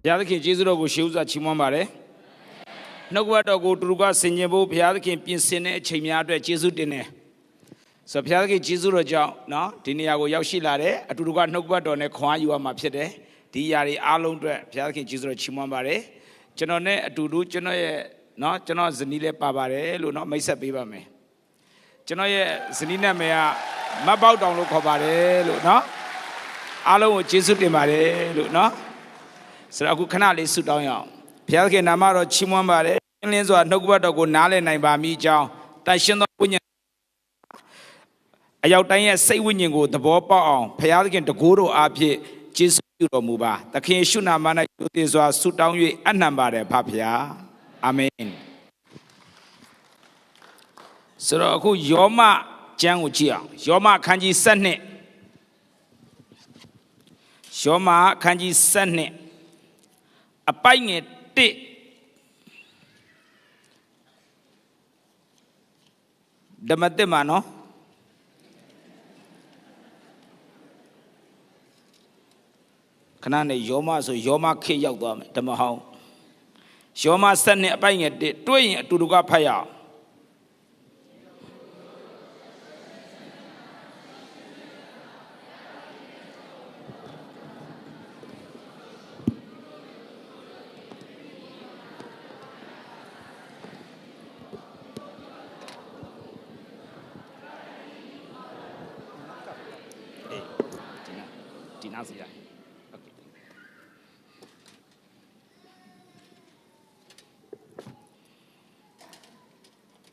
ဘုရားသခင်ကျေးဇူးတော်ကိုရှေးဥစွာချီးမွမ်းပါတယ်နှုတ်ကပတ်တော်ကိုတူတူကဆင်ခြင်ဖို့ဘုရားသခင်ပြင်ဆင်တဲ့အချိန်များအတွက်ကျေးဇူးတင်တယ်ဆိုတော့ဘုရားသခင်ကျေးဇူးတော်ကြောင့်နော်ဒီနေရာကိုရောက်ရှိလာတယ်အတူတူကနှုတ်ကပတ်တော်နဲ့ခွန်အားယူရမှာဖြစ်တယ်ဒီຢာတွေအားလုံးအတွက်ဘုရားသခင်ကျေးဇူးတော်ချီးမွမ်းပါတယ်ကျွန်တော်နဲ့အတူတူကျွန်တော်ရဲ့နော်ကျွန်တော်ဇနီးလည်းပါပါတယ်လို့နော်မိတ်ဆက်ပေးပါမယ်ကျွန်တော်ရဲ့ဇနီးနာမည်ကမတ်ပေါက်တောင်လို့ခေါ်ပါတယ်လို့နော်အားလုံးကိုကျေးဇူးတင်ပါတယ်လို့နော်ဆိုတော့အခုခဏလေးဆုတောင်းရအောင်ဘုရားခင်နာမတော်ချီးမွမ်းပါတယ်ရှင်းလင်းစွာနှုတ်ကပတ်တော်ကိုနားလည်နိုင်ပါမိကြောင်းတန်ရှင်းသောဝိညာဉ်အရောက်တိုင်းရဲ့စိတ်ဝိညာဉ်ကိုသဘောပေါက်အောင်ဘုရားခင်တကိုးတော်အားဖြင့်ကျေးဇူးပြုတော်မူပါသခင်ယေရှုနာမ၌ယုံကြည်စွာဆုတောင်း၍အနံပါတယ်ဖခင်အာမင်ဆိုတော့အခုယောမကျမ်းကိုကြည့်အောင်ယောမအခန်းကြီး7ယောမအခန်းကြီး7အပိုက်ငယ်1ဓမ္မသစ်မှာနော်ခဏနဲ့ယောမဆိုယောမခေရောက်သွားမယ်ဓမ္မဟောင်းယောမ7အပိုက်ငယ်1တွေ့ရင်အတူတူကဖတ်ရအောင်ဒီနားစီရ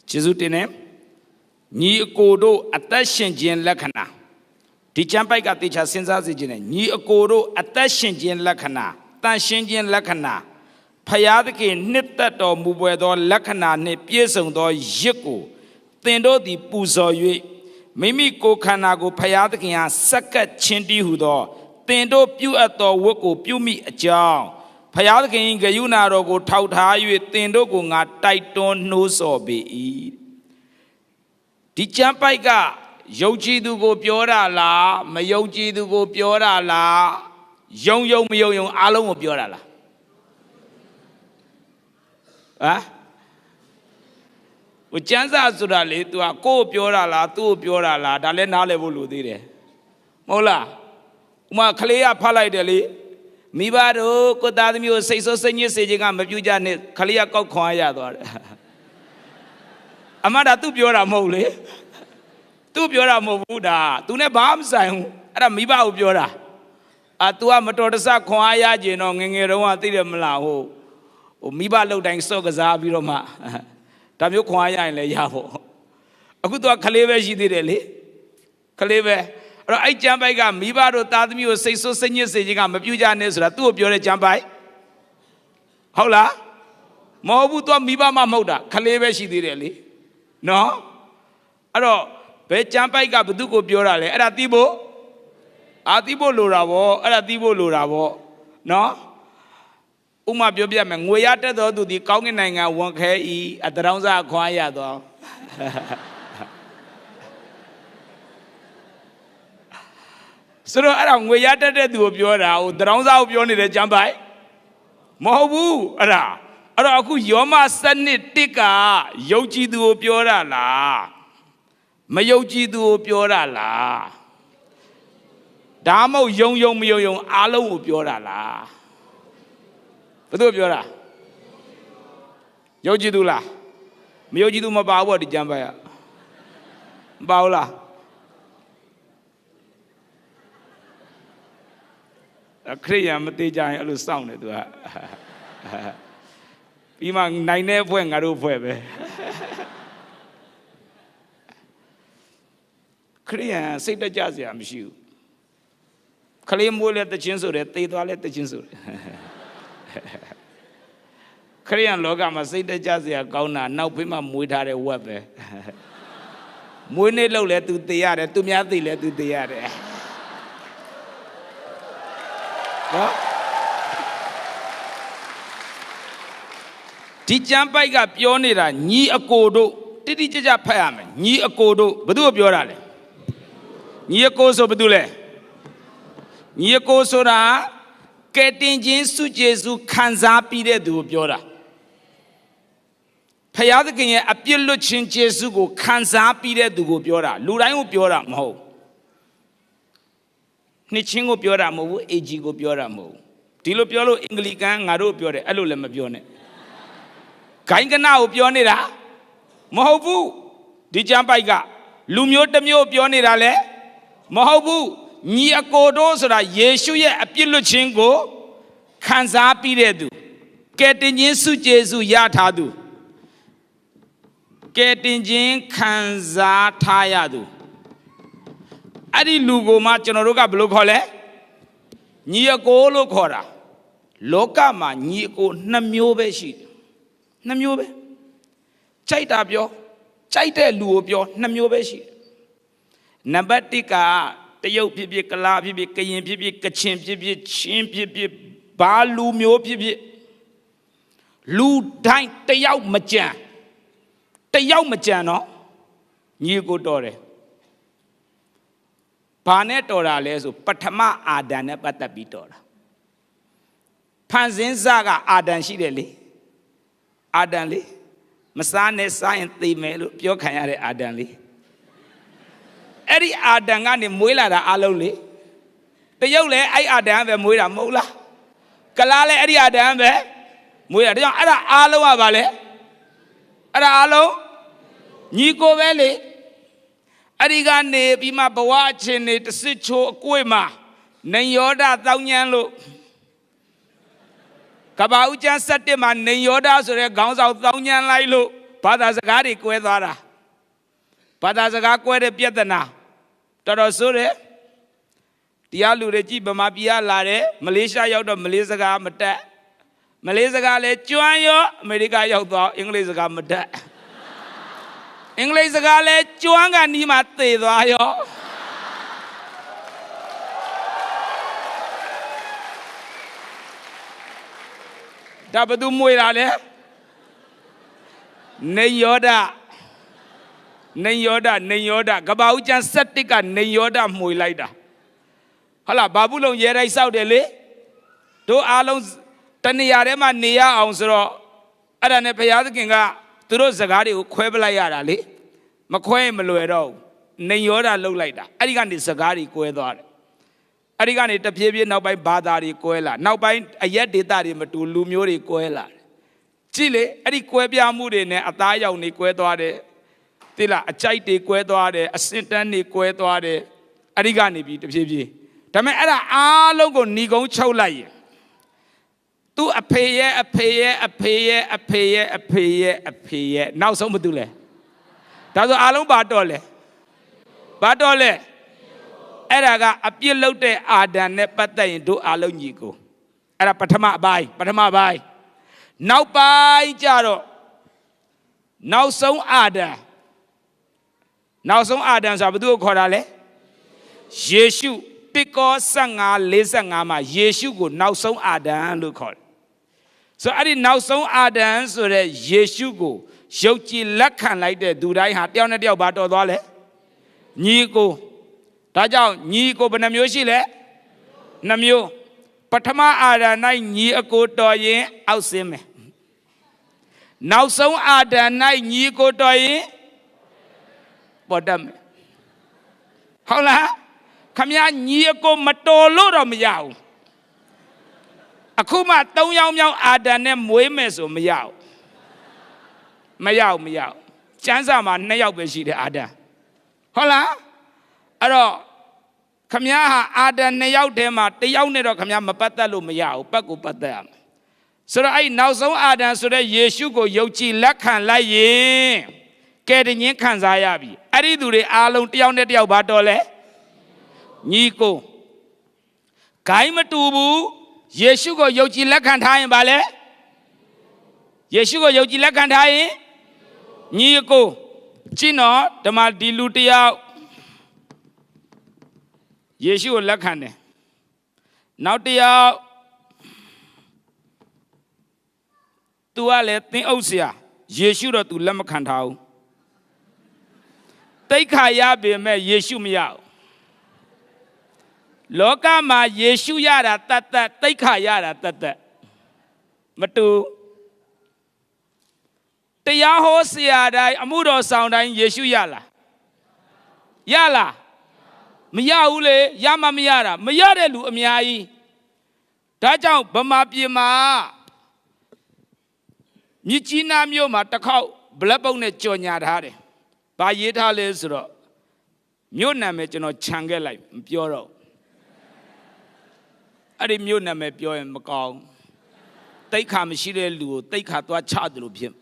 ကျေးဇူးတင်တယ်ညီအကိုတို့အသက်ရှင်ခြင်းလက္ခဏာဒီကျမ်းပိုက်ကတေချာစဉ်းစားစေခြင်းနဲ့ညီအကိုတို့အသက်ရှင်ခြင်းလက္ခဏာတန်ရှင်းခြင်းလက္ခဏာဖျားသခင်နှစ်သက်တော်မူပွေသောလက္ခဏာနှင့်ပြည့်စုံသောရစ်ကိုသင်တို့သည်ပူဇော်၍မိမိကိုယ်ခန္ဓာကိုဖျားသခင်ဟာစက္ကပ်ချင်းတည်းဟုသောသင်တို့ပြုအပ်သောဝတ်ကိုပြုမိအကြောင်းဖျားသခင်ဂရုဏာတော်ကိုထောက်ထား၍သင်တို့ကိုငါတိုက်တွန်းနှိုးဆော်ပေ၏ဒီကျမ်းပိုက်ကယုံကြည်သူကိုပြောတာလားမယုံကြည်သူကိုပြောတာလားယုံမယုံအားလုံးကိုပြောတာလားဟမ်ကျမ်းစာဆိုတာလေ तू ကိုယ်ပြောတာလားသူ့ကိုပြောတာလားဒါလည်းနားလည်ဖို့လိုသေးတယ်မဟုတ်လားဥမာခလေးကဖတ်လိုက်တယ်လေမိဘတို့ကိုသားသမီးကိုစိတ်ဆိုးစိတ်ညစ်စေခြင်းကမပြုကြနဲ့ခလေးကကောက်ခွန်ရသွားတယ်အမှန်ဒါသူပြောတာမဟုတ်လေသူပြောတာမဟုတ်ဘူးဒါသူနဲ့ဘာမှမဆိုင်ဘူးအဲ့ဒါမိဘကိုပြောတာतू ကမတော်တဆခွန်အားရခြင်းတော့ငငယ်တုန်းကသိတယ်မလားဟိုမိဘလှုပ်တိုင်းစော့ကစားပြီးတော့မှဒါမျိုးခွန်အားရရင်လည်းရဖို့အခု तू ကခလေးပဲရှိသေးတယ်လေခလေးပဲအဲ့တော့အဲ့ကျမ်းပိုက်ကမိဘတို့သားသမီးကိုစိတ်ဆိုးစိတ်ညစ်စေခြင်းကမပြုကြနဲ့ဆိုတာသူ့ကိုပြောတဲ့ကျမ်းပိုက်ဟုတ်လားမဟုတ်ဘူး तू မိဘမှမဟုတ်တာခလေးပဲရှိသေးတယ်လေနော်အဲ့တော့ဘယ်ကျမ်းပိုက်ကဘသူကိုပြောတာလဲအဲ့ဒါသိဖို့သိဖို့လိုတာဗောအဲ့ဒါသိဖို့လိုတာဗောနော်ဥမာပြောပြမယ်ငွေရတတ်တော်သူဒီကောင်းကင်နိုင်ငံဝန်ခဲဤအတရောင်းစားခွာရတော်ဆိုတော့အဲ့ဒါငွေရတတ်တဲ့သူကိုပြောတာဟိုတရောင်းစားကိုပြောနေတဲ့ကျမ်းပိုက်မဟုတ်ဘူးအဲ့တော့အခုယောမစနစ်တစ်ကယုံကြည်သူကိုပြောတာလားမယုံကြည်သူကိုပြောတာလားဒါမှမဟုတ်ယုံမယုံအားလုံးကိုပြောတာလားဘယ်သူပြောတာယုံကြည်သူလားမယုံကြည်သူမပါဘူးဒီကျမ်းပိုက်ကမပါဘူးလားခရိယာမသေးကြရင်အဲ့လိုစောင့်နေသူကပြီးမှနိုင်တဲ့ဖွဲ့ငါတို့ဖွဲ့ပဲခရိယာစိတ်တကြစရာမရှိဘူးခလေးမွေးလဲတခြင်းဆိုတယ်သေသွားလဲတခြင်းဆိုတယ်ခရိယာလောကမှာစိတ်တကြစရာကောင်းတာနောက်ဖေးမှမွေးထားတဲ့ဝက်ပဲမွေးနေလို့လဲသူသေရတယ်သူများသေလဲသူသေရတယ်နော်ဒီကျမ်းပိုက်ကပြောနေတာညီအကိုတို့တိတိကျကျဖတ်ရမယ်ညီအကိုတို့ဘယ်သူကိုပြောတာလဲညီအကိုဆိုဘယ်သူလဲညီအကိုဆိုတာ ကဲတင်ချင်းစုကျေစုခံစားပြီးတဲ့သူကိုပြောတာဖယားသခင်ရဲ့အပြစ်လွတ်ခြင်းကျေစုကိုခံစားပြီးတဲ့သူကိုပြောတာလူတိုင်းကိုပြောတာမဟုတ်နှစ်ချင်းကိုပြောတာမဟုတ်ဘူးအေဂျီကိုပြောတာမဟုတ်ဒီလိုပြောလို့အင်္ဂလိကန်ငါတို့ပြောတယ်အဲ့လိုလည်းမပြောနဲ့ဂိုင်းကနာကိုပြောနေတာမဟုတ်ဘူးဒီကျမ်းပိုက်ကလူမျိုးတစ်မျိုးပြောနေတာလဲမဟုတ်ဘူးညီအကိုတို့ဆိုတာယေရှုရဲ့အပြစ်လွတ်ခြင်းကိုခံစားပြီးတဲ့သူကယ်တင်ခြင်းစုကျေစုရထားသူကယ်တင်ခြင်းခံစားထားရသူအဲ့ဒီလူကိုမှကျွန်တော်တို့ကဘယ်လိုခေါ်လဲညီအကိုလို့ခေါ်တာလောကမှာညီအကိုနှစ်မျိုးပဲရှိတယ်နှစ်မျိုးပဲကြိုက်တာပြောကြိုက်တဲ့လူကိုပြောနှစ်မျိုးပဲရှိတယ်နံပါတ်1ကတရုတ်ဖြစ်ဖြစ်ကလားဖြစ်ဖြစ်ကရင်ဖြစ်ဖြစ်ကချင်ဖြစ်ဖြစ်ချင်းဖြစ်ဖြစ်ဘာလူမျိုးဖြစ်ဖြစ်လူတိုင်းတယောက်မကြံတော့ညီကိုတော်တယ်ဘာနဲ့တော်တာလဲဆိုပထမအာဒံနဲ့ပတ်သက်ပြီးတော်တာဖန်ဆင်းစကအာဒံရှိတယ်လေအာဒံလေမစားနဲ့စားရင်သေမယ်လို့ပြောခံရတဲ့အာဒံလေအဲ့ဒီအာဒံကနေမွေးလာတာအလုံးလေတရုတ်လည်းအဲ့အာဒံပဲမွေးတာမဟုတ်လားကလားလည်းအဲ့ဒီအာဒံပဲမွေးတာဒါကြောင့်အဲ့ဒါအားလုံးကဘာလဲအဲ့ဒါအားလုံးညီကိုပဲလေအဲ့ဒီကနေပြီးမှဘဝအချင်းနေတစ်စစ်ချိုးအကွေ့မှာနေယောဒတောင်းညမ်းလို့ကဘာဦးကျန်း7မှာနေယောဒဆိုတဲ့ခေါင်းဆောင်တောင်းညမ်းလိုက်လို့ဘာသာစကားတွေကွဲသွားတာဘာသာစကားကွဲတဲ့ပြဿနာတော်တော်ဆိုးတယ်တရားလူတွေကြည့်ဗမာပြည်ကလာတယ်မလေးရှားရောက်တော့မလေးစကားမတတ်မလေးစကားလည်းကျွမ်းရောအမေရိကရောက်တော့အင်္ဂလိပ်စကားမတတ်အင်္ဂလိပ်စကားလည်းကျွမ်းကနီးမှသေသွားရောဒါဘသူမွေတာလဲနေယောဒကဘာဦးကျန်း7ကနေယောဒမှွေလိုက်တာဟုတ်လားဘာဘူးလုံးရဲတိုင်းစောက်တယ်လေတို့အားလုံးတနေရာထဲမှာနေရအောင်ဆိုတော့အဲ့ဒါနဲ့ဘုရားသခင်ကသူတို့စကားတွေကိုခွဲပလိုက်ရတာလေမခွဲရင်မလွယ်တော့ဘူးနေယောဒလှုပ်လိုက်တာအဲ့ဒီကနေစကားတွေကွဲသွားတယ်အဲ့ဒီကနေတဖြည်းဖြည်းနောက်ပိုင်းဘာသာတွေကွဲလာနောက်ပိုင်းအရက်ဒေတာတွေမတူလူမျိုးတွေကွဲလာတယ်ကြည့်လေအဲ့ဒီကွဲပြားမှုတွေနဲ့အသားရောင်တွေကွဲသွားတယ်သိလားအကြိုက်တွေကွဲသွားတယ်အစင်တန်းတွေကွဲသွားတယ်အဲ့ဒီကနေပြီးတဖြည်းဖြည်းဒါပေမဲ့အဲ့ဒါအားလုံးကိုညီကုန်းချုပ်လိုက်ရင်သူအဖေရဲ့နောက်ဆုံးမတူလဲဒါဆိုအားလုံးဘာတော့လဲအဲ့ဒါကအပြစ်လုပ်တဲ့အာဒံနဲ့ပတ်သက်ရင်တို့အားလုံးညီကိုအဲ့ဒါပထမပိုင်းနောက်ပိုင်းကြတော့နောက်ဆုံးအာဒံဆိုတာဘယ်သူကိုခေါ်တာလဲယေရှုတိကော15:45မှာယေရှုကိုနောက်ဆုံးအာဒံလို့ခေါ်တယ်ဆိုအဲ့ဒီနောက်ဆုံးအာဒံဆိုတဲ့ယေရှုကိုယုံကြည်လက်ခံလိုက်တဲ့သူတိုင်းဟာတယောက်နဲ့တယောက်ဘာတော်သွားလဲညီကိုဒါကြောင့်ညီကိုဘယ်နှမျိုးရှိလဲ2မျိုးပထမအာဒံ၌ညီအကိုတော်ရင်အောက်ဆင်းမယ်နောက်ဆုံးအာဒံ၌ညီကိုတော်ရင်ပေါ်တတ်မယ်ဟုတ်လားခမညာညီအကိုမတော်လို့တော့မရဘူးအခုမှ3ယောက်မြောက်အာဒံနဲ့မွေးမယ်ဆိုမရဘူးကျမ်းစာမှာ2ယောက်ပဲရှိတယ်အာဒံဟုတ်လားအဲ့တော့ခမညာဟာအာဒံ2ယောက်တည်းမှာ1ယောက်နဲ့တော့ခမညာမပတ်သက်လို့မရဘူးပတ်ကိုပတ်သက်ရမယ်ဆိုတော့အဲ့နောက်ဆုံးအာဒံဆိုတဲ့ယေရှုကိုယုံကြည်လက်ခံလိုက်ရင်ကယ်တင်ခြင်းခံစားရပြီအဲ့ဒီသူတွေအားလုံးတယောက်နဲ့တယောက်ဘာတော်လဲညီကိုဂိုင်းမတူဘူးယေရှုကိုယုံကြည်လက်ခံထားရင်ဘာလဲယေရှုကိုယုံကြည်လက်ခံထားရင်ညီကိုကြည့်နော်ဓမ္မဒီလူတယောက်ယေရှုကိုလက်ခံတယ်နောက်တယောက်သူကလည်းသင်အုပ်ဆရာယေရှုတော့သူလက်မခံထားဘူးတိတ်ခါရပေမဲ့ယေရှုမရဘူး လောကမှာယေရှုရတာတတ်တတ်တိတ်ခါရတာတတ်တတ်မတူတရားဟောဆရာတိုင်းအမှုတော်ဆောင်တိုင်းယေရှုရလားရလားမရဘူးလေရမှမရတာမရတဲ့လူအများကြီးဒါကြောင့်ဗမာပြည်မှာမြစ်ကြီးနားမြို့မှာတစ်ခေါက်ဘလက်ပုတ်နဲ့ကြော်ညာထားတယ်။ဘာရေးထားလဲဆိုတော့မြို့နာမည်ကျွန်တော်ခြံခဲ့လိုက်မပြောတော့အဲ့ဒီမြို့နာမည်ပြောရင်မကောင်းတိတ်ခါမရှိတဲ့လူကိုတိတ်ခါသွားချတယ်လို့ဖြစ်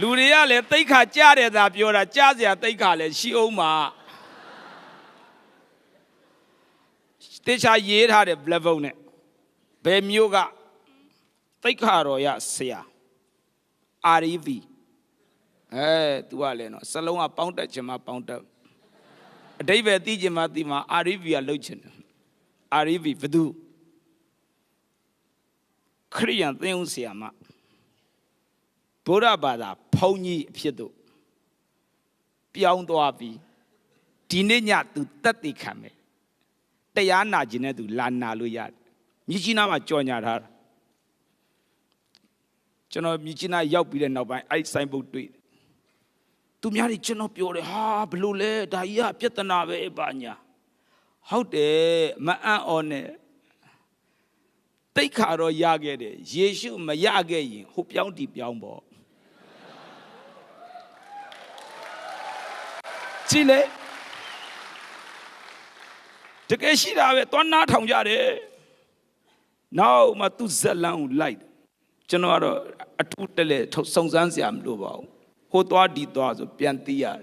လူတွေကလည်းတိတ်ခါကြားတယ်သာပြောတာကြားစရာတိတ်ခါလည်းရှိအောင်မှာတေချာရေးထားတယ်ဘလက်ဘုတ်နဲ့ဘယ်မျိုးကတိတ်ခါတော်ရဆရာ REV သူကလည်းနော်စလုံးကပေါင်းတက်ချင်မှပေါင်းတက်အတိတ်ပဲသိချင်မှသိမှ REV ကလှုပ်ချင်တယ် REV ဘသူခရိယန်သင်းဦးဆရာမဗုဒ္ဓဘာသာဘုန်းကြီးအဖြစ်တို့ပြောင်းသွားပြီးဒီနေ့ညသူတက်တည်ခံမယ်တရားနာခြင်းနဲ့သူလာနာလို့ရတယ်မြစ်ကြီးနားမှာကြော်ညာထားတာကျွန်တော်မြစ်ကြီးနားရောက်ပြီးတဲ့နောက်ပိုင်းအဲ့ဆိုင်ဘုတ်တွေ့သူများတွေကျွန်တော်ပြောတယ်ဟာဘလို့လဲဒါကြီးကပြဿနာပဲပါညာဟုတ်တယ်မအံ့ဩနဲ့တိတ်ခါတော့ရခဲ့တယ်ယေရှုမရခဲ့ရင်ဟိုပြောင်းတီပြောင်းပေါ့ကြည့်လေတကယ်ရှိတာပဲသွားနားထောင်ကြတယ်နောက်မှသူဇက်လန်းကိုလိုက်ကျွန်တော်ကတော့အထူးတလဲစုံစမ်းစရာမလိုပါဘူးဟိုသွားဒီသွားဆိုပြန်သိရတယ်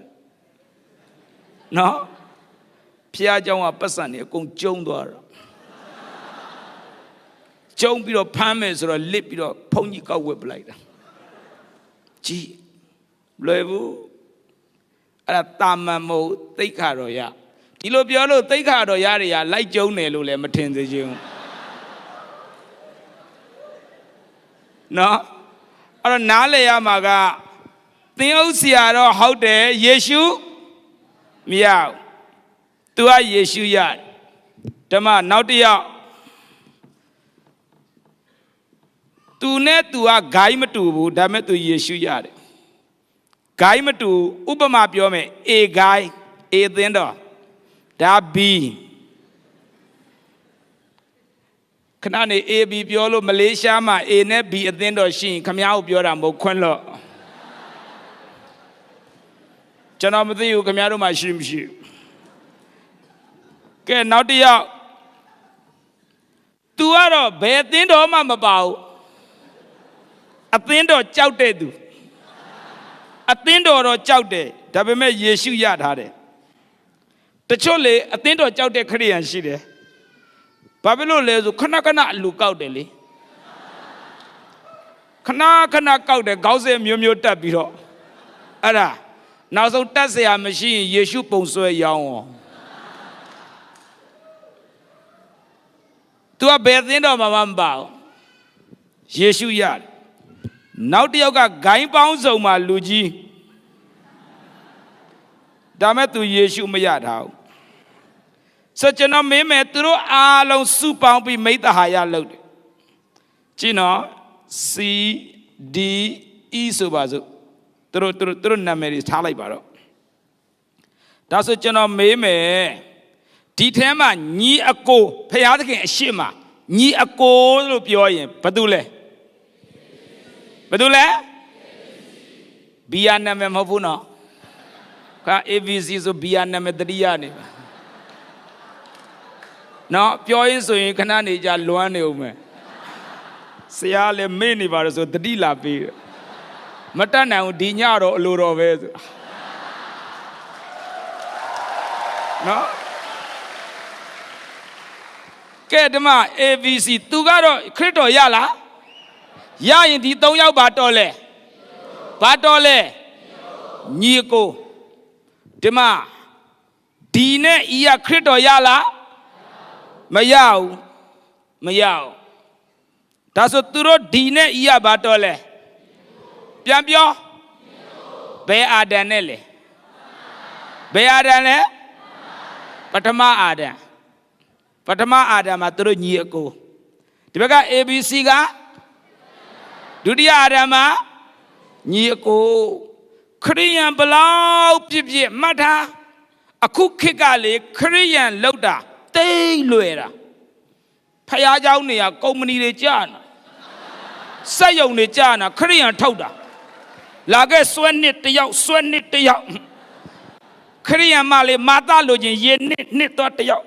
နော်ဖျားเจ้าကပတ်စံနေအကုန်ကျုံသွားတော့ကျုံပြီးတော့ဖမ်းမယ်ဆိုတော့လစ်ပြီးတော့ဖုန်ကြီးကောက်ဝက်ပလိုက်တာကြည်လွယ်ဘူးအဲ့ဒါတာမန်မဟုတ်သိက္ခာတော်ရဒီလိုပြောလို့သိက္ခာတော်ရတွေကလိုက်ကျုံတယ်လို့လည်းမထင်သေးချင်းနော်အဲ့တော့နားလေရမှာကသင်ဥဆရာတော့ဟုတ်တယ်ယေရှုမရဘူးသူကယေရှုရတယ်ဓမ္မနောက်တစ်ယောက်သူနဲ့သူကဂိုင်းမတူဘူးဒါပေမဲ့သူယေရှုရတယ်ဂိုင်းမတူဥပမာပြောမယ် A ဂိုင်း A သင်းတော်ဒါ B ခဏနေ A B ပြောလို့မလေးရှားမှာ A နဲ့ B အသင်းတော်ရှိရင်ခမ ्या ကိုပြောတာမဟုတ်ခွန်းလို့ကျွန်တော်မသိဘူးခမ ्या တို့မှရှိမရှိကဲနောက်တစ်ယောက် तू ကတော့ဘယ်အသင်းတော်မှမပါဘူးအသင်းတော်ကြောက်တဲ့သူအသင်းတော်တော့ကြောက်တယ်ဒါပေမဲ့ယေရှုရထားတယ်တချို့လေအသင်းတော်ကြောက်တဲ့ခရိယန်ရှိတယ်ဘာဖြစ်လို့လဲဆိုခဏခဏအလူကောက်တယ်လေခဏခဏကောက်တယ်ခေါင်းစဲမျိုးမျိုးတက်ပြီးတော့အဲ့ဒါနောက်ဆုံးတက်เสียမရှိရင်ယေရှုပုံဆွဲရောင်းအောင်သူကဘယ်သင်းတော်မှမပါဘူးယေရှုရတယ်နောက်တစ်ယောက်ကဂိုင်းပေါင်းစုံမှာလူကြီးဒါမဲ့သူယေရှုမရတာဘူးဆိုကျွန်တော်မင်းမယ်သူတို့အားလုံးစုပေါင်းပြီးမိဿဟာယလုပ်တယ်ကြည့်နော် C D E ဆိုပါစို့သူတို့နာမည်တွေထားလိုက်ပါတော့ဒါဆိုကျွန်တော်မေးမယ်ဒီထဲမှာညီအကိုဖခင်သခင်အရှိမညီအကိုလို့ပြောရင်ဘာတူလဲဘာတူလဲဘီယာနာမည်မဟုတ်ဘူးနော်ခါ ABC ဆိုဘီယာနာမည်တတိယနေပါနော်ပြောရင်ဆိုရင်ခဏနေကြလွမ်းနေဦးမယ်ဆရာလည်းမေ့နေပါလို့ဆိုတတိလာပေးမတတ်နိုင်ဘူးဒီညတော့အလိုတော်ပဲဆိုနော်ကဲဒီမှာ ABC သူကတော့ခရစ်တော်ရလားရရင်ဒီ၃ယောက်ပါတော်လဲဘာတော်လဲညီကိုဒီမှာဒီနဲ့ဤရခရစ်တော်ရလားမရဘူးမရဘူးဒါဆိုသူတို့ဒီနဲ့ဤရဘာတော်လဲပြန်ပြောဘ ဘယ်အာဒံနဲ့လဲဘယ်အာဒံလဲပထမအာဒံမှာသူတို့ညီအကိုဒီဘက်က ABC ကဒုတိယအာဒံမှာညီအကိုခရိယန်ဘလောက်ပြည့်မှတ်ထားအခုခေတ်ကလေခရိယန်လောက်တာတိတ်လွယ်တာဖယားเจ้าနေရကုမ္ပဏီတွေကြာနာစက်ယုံတွေကြာနာခရိယန်ထုတ်တာလာခဲ့ဆွဲနှစ်တယောက်ခရိယန်မလေးမာတာလိုချင်ရေနှစ်တော့တယောက်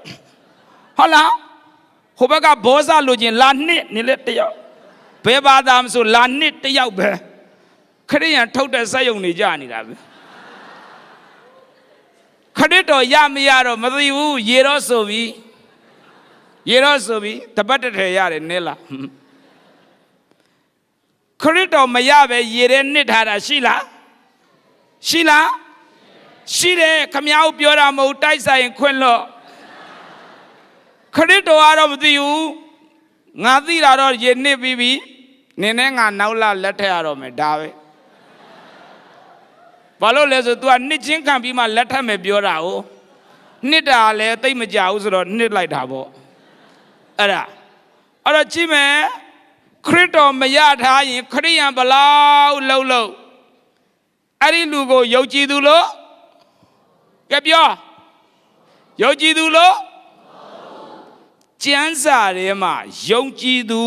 ဟုတ်လားဟိုဘက်ကဘောဇလိုချင်လာနှစ်နေလဲတယောက်ဘယ်ဘာသာမဆိုလာနှစ်တယောက်ပဲခရိယန်ထုတ်တဲ့စက်ယုံတွေကြာနေတာပဲခရစ်တော်ရမရတော့မသိဘူးရေတော့ဆိုပြီးတပတ်တထဲရတယ်နဲလားခရစ်တော်မရပဲရေထဲနစ်ထားတာရှိလားရှိတယ်ခမ ्या ကိုပြောတာမဟုတ်တိုက်ဆိုင်ခွင့်လို့ခရစ်တော်ကတော့မသိဘူးငါသိတာတော့ရေနစ်ပြီးပြီနင်းနဲ့ငါနောက်လာလက်ထက်ရတော့မယ်ဒါပဲဘာလို့လဲဆို तू ကနှစ်ချင်းခံပြီးမှလက်ထက်မယ်ပြောတာကိုနှစ်တာလည်းသိမကြဘူးဆိုတော့နှစ်လိုက်တာပေါ့အဲ့တော့ကြည့်မယ်ခရစ်တော်မရထားရင်ခရိယန်ဘလောက်လှုပ်အဲ့ဒီလူကိုယုံကြည်သူလို့ကဲပြောယုံကြည်သူလို့ကျမ်းစာထဲမှာယုံကြည်သူ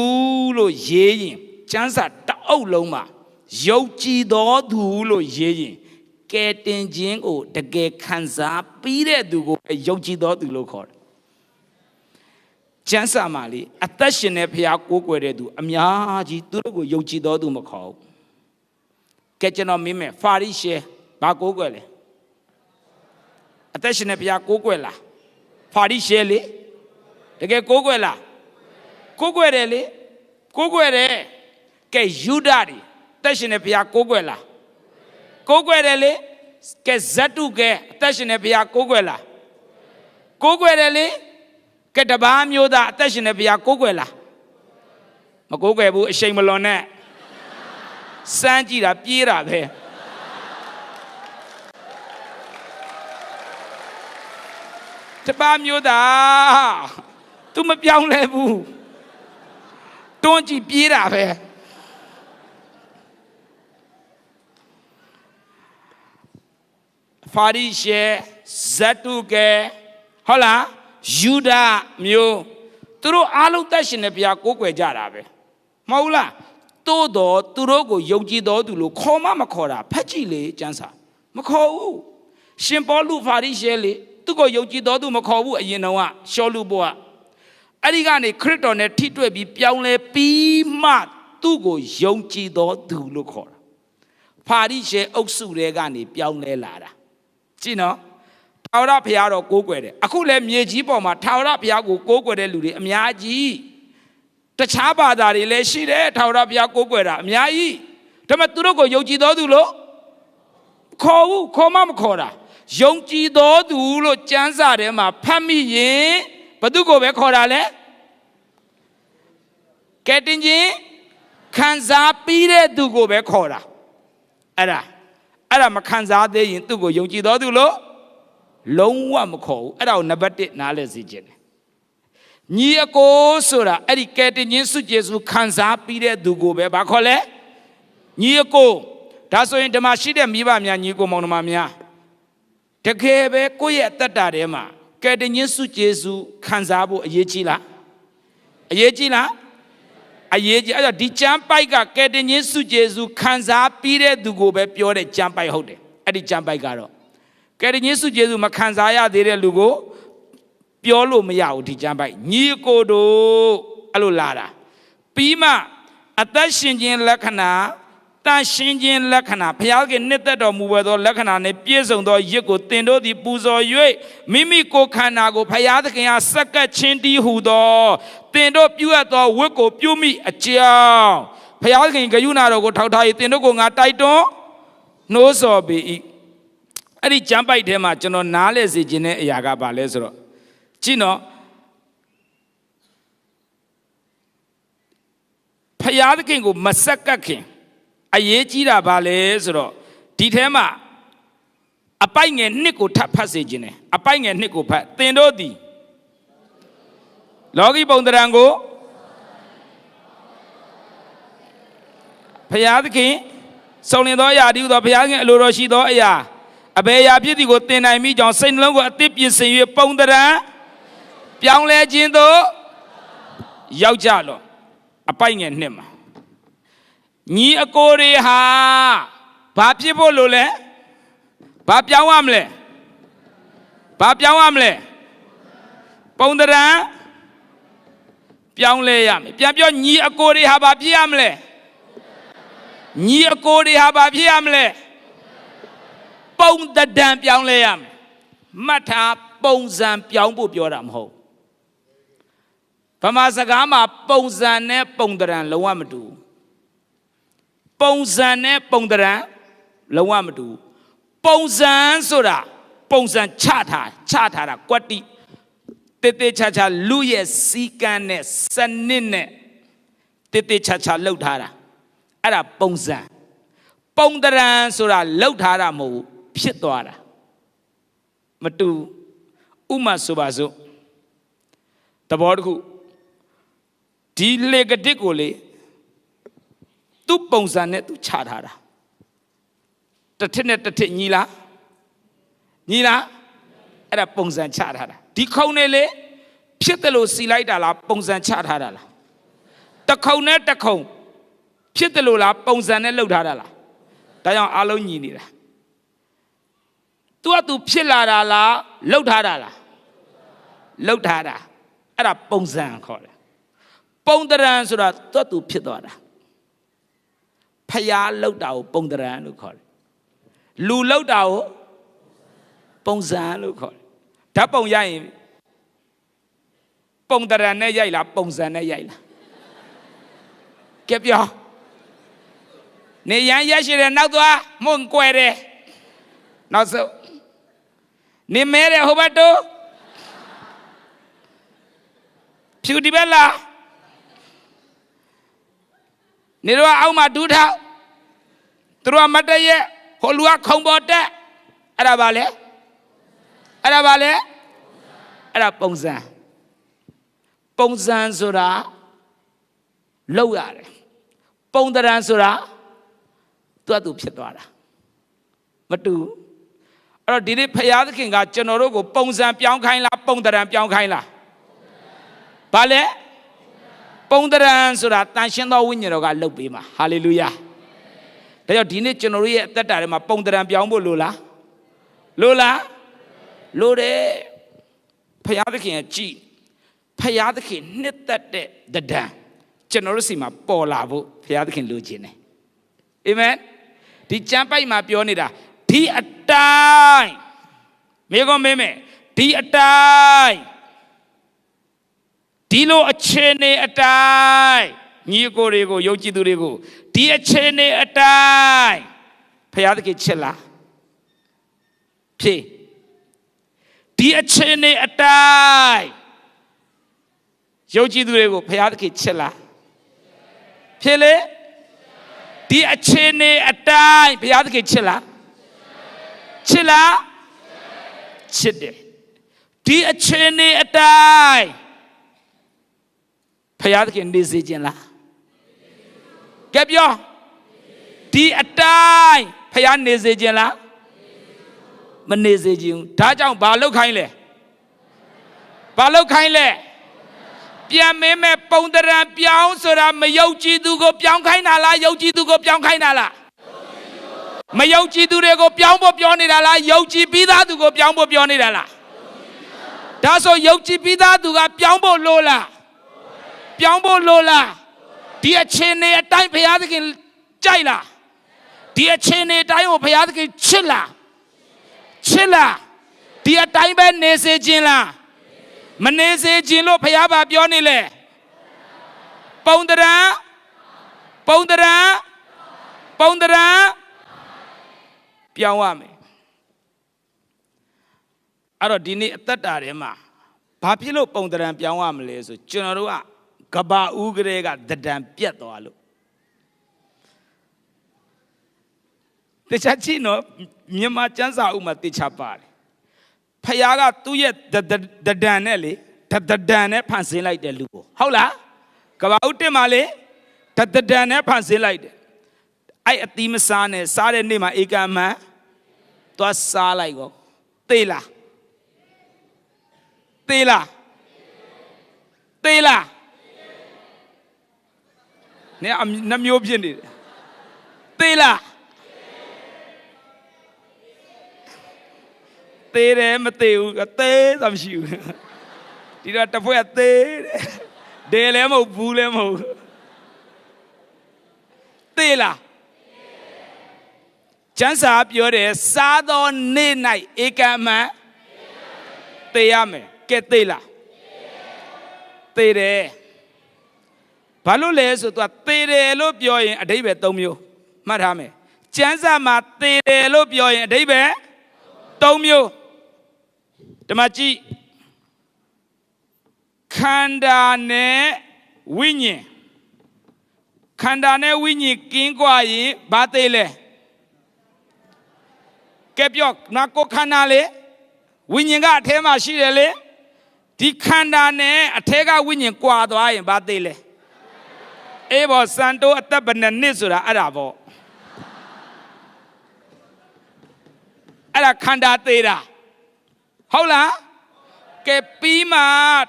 လို့ရေးရင်ကျမ်းစာတအုပ်လုံးမှာယုံကြည်တော်သူလို့ရေးရင်ကဲတင်ခြင်းကိုတကယ်ခံစားပြီးတဲ့သူကိုယုံကြည်တော်သူလို့ခေါ်တယ်ကျမ်းစာမှာလေအသက်ရှင်တဲ့ဖျားကိုးကွယ်တဲ့သူအများကြီးသူတို့ကိုယုံကြည်တော်သူမခေါ်ဘူးကဲကျွန်တော်မင်းမဲ့ဖာရိရှဲဘာကိုးကွယ်လဲအသက်ရှင်တဲ့ဖျားကိုးကွယ်လားဖာရိရှဲလေတကယ်ကိုးကွယ်လားကိုးကွယ်တယ်လေကိုးကွယ်တယ်ကဲယူဒာတွေအသက်ရှင်တဲ့ဖျားကိုးကွယ်လားကိုးကွယ်တယ်လေကဲဇတ်တုကဲအသက်ရှင်တဲ့ဘုရားကိုးကွယ်လားကိုးကွယ်တယ်လေကဲတပါးမျိုးသားအသက်ရှင်တဲ့ဘုရားကိုးကွယ်လားမကိုးကွယ်ဘူးအရှိန်မလွန်နဲ့စမ်းကြည့်တာပြေးတာပဲတပါးမျိုးသား तू မပြောင်းလဲဘူးတွန်းကြည့်ပြေးတာပဲဖာရိရှဲဇတ်တုကဲဟုတ်လားယူဒာမျိုးသူတို့အားလုံးသက်ရှင်တဲ့ဘုရားကိုးကွယ်ကြတာပဲမဟုတ်လားတိုးတော်သူတို့ကိုယုံကြည်တော်သူလို့ခေါ်မခေါ်တာဖတ်ကြည့်လေကျမ်းစာမခေါ်ဘူးရှင်ပေါလုဖာရိရှဲလေသူကိုယုံကြည်တော်သူမခေါ်ဘူးအရင်တော့ရှောလုဘောကအဲ့ဒီကနေခရစ်တော်နဲ့ထိတွေ့ပြီးပြောင်းလဲပြီးမှသူ့ကိုယုံကြည်တော်သူလို့ခေါ်တာဖာရိရှဲအုပ်စုတွေကနေပြောင်းလဲလာတာကြည့်နော်ထာဝရဘုရားတော်ကိုးကွယ်တယ်အခုလည်းမြေကြီးပေါ်မှာထာဝရဘုရားကိုကိုးကွယ်တဲ့လူတွေအများကြီးတခြားဘာသာတွေလည်းရှိတယ်ထာဝရဘုရားကိုးကွယ်တာအများကြီးဒါပေမဲ့သူတို့ကိုယုံကြည်တော်သူလို့ခေါ်ဘူးခေါ်မခေါ်တာယုံကြည်တော်သူလို့ကျမ်းစာထဲမှာဖတ်မိရင်ဘသူကိုပဲခေါ်တာလဲကဲတင်ချင်းခံစားပြီးတဲ့သူကိုပဲခေါ်တာအဲ့ဒါမခံစားသေးရင်သူ့ကိုယုံကြည်တော်သူလို့လုံးဝမခေါ်ဘူးအဲ့ဒါကိုနံပါတ်1နားလဲစေခြင်းတယ်ညီအကိုဆိုတာအဲ့ဒီကဲတင်ချင်းစုကျေစုခံစားပြီးတဲ့သူကိုပဲဘာခေါ်လဲညီအကိုဒါဆိုရင်ဓမ္မရှိတဲ့မိဘများညီကိုမောင်နှမများတကယ်ပဲကိုယ့်ရဲ့အသက်တာထဲမှာကဲတင်ချင်းစုကျေစုခံစားဖို့အရေးကြီးလားအရေးကြီးလားအရေးကြီးအဲ့တော့ဒီကျမ်းပိုက်ကကဲတင်ချင်းစုကျေစုခံစားပြီးတဲ့သူကိုပဲပြောတဲ့ကျမ်းပိုက်ဟုတ်တယ်အဲ့ဒီကျမ်းပိုက်ကတော့ကဲတင်ချင်းစုကျေစုမခံစားရသေးတဲ့လူကိုပြောလို့မရဘူးဒီကျမ်းပိုက်ညီကိုတို့အဲ့လိုလာတာပြီးမှအသက်ရှင်ခြင်းလက္ခဏာတန်ရှင်းခြင်းလက္ခဏာဘုရားခင်နှစ်သက်တော်မူသောလက္ခဏာနဲ့ပြည့်စုံသောရစ်ကိုသင်တို့သည်ပူဇော်၍မိမိကိုယ်ခန္ဓာကိုဘုရားသခင်အားစက္ကပ်ခြင်းတည်းဟူသောသင်တို့ပြုအပ်သောဝတ်ကိုပြုမိအကြောင်းဘုရားခင်ဂရုဏာတော်ကိုထောက်ထား၍သင်တို့ကိုငါတိုက်တွန်းနှိုးဆော်ပေ၏အဲ့ဒီကျမ်းပိုက်ထဲမှာကျွန်တော်နားလဲစေခြင်းတဲ့အရာကဘာလဲဆိုတော့ကြည့်နော်ဘုရားသခင်ကိုမစက္ကပ်ခင်အရေးကြီးတာပါလေဆိုတော့ဒီထဲမှာ အပိုက်ငယ်နှစ်ကိုထပ်ဖတ်စေခြင်းနဲ့အပိုက်ငယ်နှစ်ကိုဖတ်သင်တို့သည်လောကီပုံသဏ္ဍာန်ကိုဖျားသခင်စုံလင်သောအရာဒီဟုသောဖျားသခင်အလိုတော်ရှိသောအရာအဘယ်အရာဖြစ်သည်ကိုသင်နိုင်မိကြောင်းစိတ်နှလုံးကိုအသစ်ပြင်ဆင်၍ပုံသဏ္ဍာန်ပြောင်းလဲခြင်းသို့ရောက်ကြလော့အပိုက်ငယ်နှစ်မှာညီအကိုတွေဟာဘာဖြစ်ဖို့လို့လဲဘာပြောင်းရမလဲဘာပြောင်းရမလဲပုံသဏ္ဍာန်ပြောင်းလဲရမယ်ပြန်ပြောညီအကိုတွေဟာဘာဖြစ်ရမလဲညီအကိုတွေဟာဘာဖြစ်ရမလဲပုံသဏ္ဍာန်ပြောင်းလဲရမယ်မှတ်ထားပုံစံပြောင်းဖို့ပြောတာမဟုတ်ဗမာစကားမှာပုံစံနဲ့ပုံသဏ္ဍာန်လုံးဝမတူပုံစံနဲ့ပုံသဏ္ဍာန်လုံးဝမတူပုံစံဆိုတာပုံစံချထားတာကွက်တိတေတေချာချာလူရဲ့စီကံနဲ့စနစ်နဲ့တေတေချာချာလှုပ်ထားတာအဲ့ဒါပုံစံပုံသဏ္ဍာန်ဆိုတာလှုပ်ထားတာမဟုတ်ဖြစ်သွားတာမတူဥမာဆိုပါစို့သဘောတစ်ခုဒီလေကတစ်ကိုလေသူ့ပုံစံနဲ့သူချထားတာတစ်ထစ်နဲ့တစ်ထစ်ညီလားအဲ့ဒါပုံစံချထားတာဒီခုံနဲ့လေဖြစ်တယ်လို့စီလိုက်တာလားပုံစံချထားတာလားတစ်ခုံနဲ့တစ်ခုံဖြစ်တယ်လို့လားပုံစံနဲ့လှုပ်ထားတာလားဒါကြောင့်အားလုံးညီနေတာသူဖြစ်လာတာလားလှုပ်ထားတာလားလှုပ်ထားတာအဲ့ဒါပုံစံခေါ်တယ်ပုံသဏ္ဍာန်ဆိုတာသူဖြစ်သွားတာဖျားလှုပ်တာကိုပုံသဏ္ဍာန်လို့ခေါ်တယ်လူလှုပ်တာကိုပုံစံလို့ခေါ်တယ်ဓာတ်ပုံရိုက်ရင်ပုံသဏ္ဍာန်နဲ့ရိုက်လားပုံစံနဲ့ရိုက်လားကဲပြောနေရန်ရက်ရှိတယ်နောက်သွားမွန်ကွယ်တယ်နောက်ဆုံးနေမဲတယ်ဟိုဘက်တို့ဖြူဒီဘက်လားနေတော့အောက်မှာဒူးထောက်သူတို့ကမတည့်ရဲ့ဟိုလူကခုံပေါ်တက်အဲ့ဒါပါလေအဲ့ဒါပုံစံဆိုတာလောက်ရတယ်ပုံသဏ္ဍာန်ဆိုတာသူဖြစ်သွားတာမတူအဲ့တော့ဒီနေ့ဖယားသခင်ကကျွန်တော်တို့ကိုပုံစံပြောင်းခိုင်းလားပုံသဏ္ဍာန်ပြောင်းခိုင်းလားဘာလဲပုံသဏ္ဍာန်ဆိုတာတန်ရှင်းသောဝိညာဉ်တော်ကလုပ်ပေးမှာဟာလေလုယာဒါကြောင့်ဒီနေ့ကျွန်တော်တို့ရဲ့အသက်တာထဲမှာပုံသဏ္ဍာန်ပြောင်းဖို့လိုလားလိုတယ်ဖယားသခင်ကကြည်ဖယားသခင်နှစ်သက်တဲ့တဒံကျွန်တော်တို့စီမှာပေါ်လာဖို့ဖယားသခင်လိုချင်တယ်အာမင်ဒီကျမ်းပိုက်မှာပြောနေတာဒီအတိုင်းမေကောမေမေဒီအတိုင်းဒီလိုအခြေအနေအတိုင်းညီအကိုတွေကိုယုံကြည်သူတွေကိုဒီအခြေအနေအတိုင်းဖယားသခင်ချစ်လားဖြေဒီအခြေအနေအတိုင်းယုံကြည်သူတွေကိုဖယားသခင်ချစ်လားဖြေလေဒီအခြေအနေအတိုင်းဘုရားသခင်ချစ်လားချစ်တယ်ဒီအခြေအနေအတိုင်းဘုရားသခင်နေစေခြင်းလားကဲပြောဒီအတိုင်းဘုရားနေစေခြင်းလားမနေစေခြင်းဒါကြောင့်ဘာလုပ်ခိုင်းလဲပြန်မင်းမဲ့ပုံသဏ္ဍာန်ပြောင်းဆိုတာမယုံကြည်သူကိုပြောင်းခိုင်းတာလားယုံကြည်သူကိုပြောင်းခိုင်းတာလားမယုံကြည်သူတွေကိုပြောင်းဖို့ပြောနေတာလားယုံကြည်ပြီးသားသူကိုပြောင်းဖို့ပြောနေတာလားဒါဆိုယုံကြည်ပြီးသားသူကပြောင်းဖို့လိုလားဒီအခြေအနေအတိုင်းဘုရားသခင်ကြိုက်လားဒီအခြေအနေအတိုင်းကိုဘုရားသခင်ချစ်လားဒီအတိုင်းပဲနေစေခြင်းလားမနေစေခြင်းလို့ဘုရားဘာပြောနေလဲပုံသဏ္ဍာန်ပြောင်းရမယ်အဲ့တော့ဒီနေ့အသက်တာထဲမှာဘာဖြစ်လို့ပုံသဏ္ဍာန်ပြောင်းရမလဲဆိုကျွန်တော်တို့ကကဘာဦးကလေးကသဏ္ဍာန်ပြတ်သွားလို့ တေချာကြည့်နော်မြန်မာကျမ်းစာဥမှာတေချာပါတယ်ဖယားကသူ့ရဲ့ဒဒန်နဲ့လေဒဒန်နဲ့ဖန်ဆင်းလိုက်တယ်လူကိုဟုတ်လားကဘာဥတက်မှာလေဒဒန်နဲ့ဖန်ဆင်းလိုက်တယ်အဲ့အသီးမစားနဲ့စားတဲ့နေ့မှာဧကမန်သွားစားလိုက်ကောသေလားသေလားသေလားနေနှမျိုးဖြစ်နေတယ်သေလားသေတယ်မသေဘူးသေသာမရှိဘူးဒီတော့တစ်ဖွဲ့သေတယ်လည်းမဟုတ်ဘူးလည်းမဟုတ်သေလားကျမ်းစာပြောတယ်စားသောနေ့၌ဧကမန်သေရမယ်ကဲသေလားသေတယ်ဘာလို့လဲဆိုတော့သေတယ်လို့ပြောရင်အဓိပ္ပာယ်၃မျိုးမှတ်ထားမယ်ကျမ်းစာမှာသေတယ်လို့ပြောရင်အဓိပ္ပာယ်၃မျိုးဒီမှာကြည့်ခန္ဓာနဲ့ဝိညာဉ်ခန္ဓာနဲ့ဝိညာဉ်ကင်းကွာရင်ဘာသေလဲကဲပြောငါကိုခန္ဓာလေဝိညာဉ်ကအထဲမှာရှိတယ်လေဒီခန္ဓာနဲ့အထဲကဝိညာဉ်ကွာသွားရင်ဘာသေလဲအေးဘောစံတိုးအသက်ဘယ်နှစ်ဆိုတာအဲ့ဒါပေါ့အဲ့ဒါခန္ဓာသေးတာဟုတ်လားကဲပြီးမှ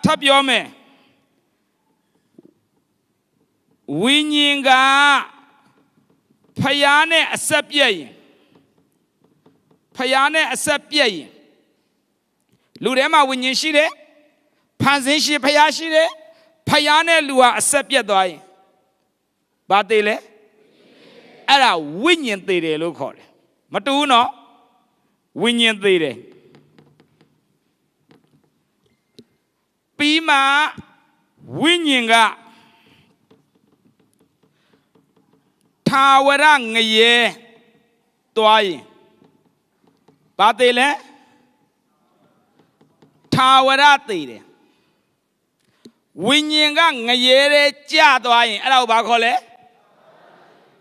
ထပ်ပြောမယ်ဝိညာဉ်ကဖယားနဲ့အဆက်ပြည့်ရင်ဖယားနဲ့အဆက်ပြည့်ရင်လူထဲမှာဝိညာဉ်ရှိတယ်ဖန်ဆင်းရှိဖယားရှိတယ်ဖယားနဲ့လူဟာအဆက်ပြတ်သွားရင်ဘာသေးလဲအဲ့ဒါဝိညာဉ်သေးတယ်လို့ခေါ်တယ်မတူဘူးနော်ဝိညာဉ်သေးတယ်ပြီးမှဝိညာဉ်ကထာဝရငရေသွားရင်ဘာသေးလဲထာဝရသေးတယ်ဝိညာဉ်ကငရေတဲ့ကြသွားရင်အဲ့ဒါကိုဘာခေါ်လဲ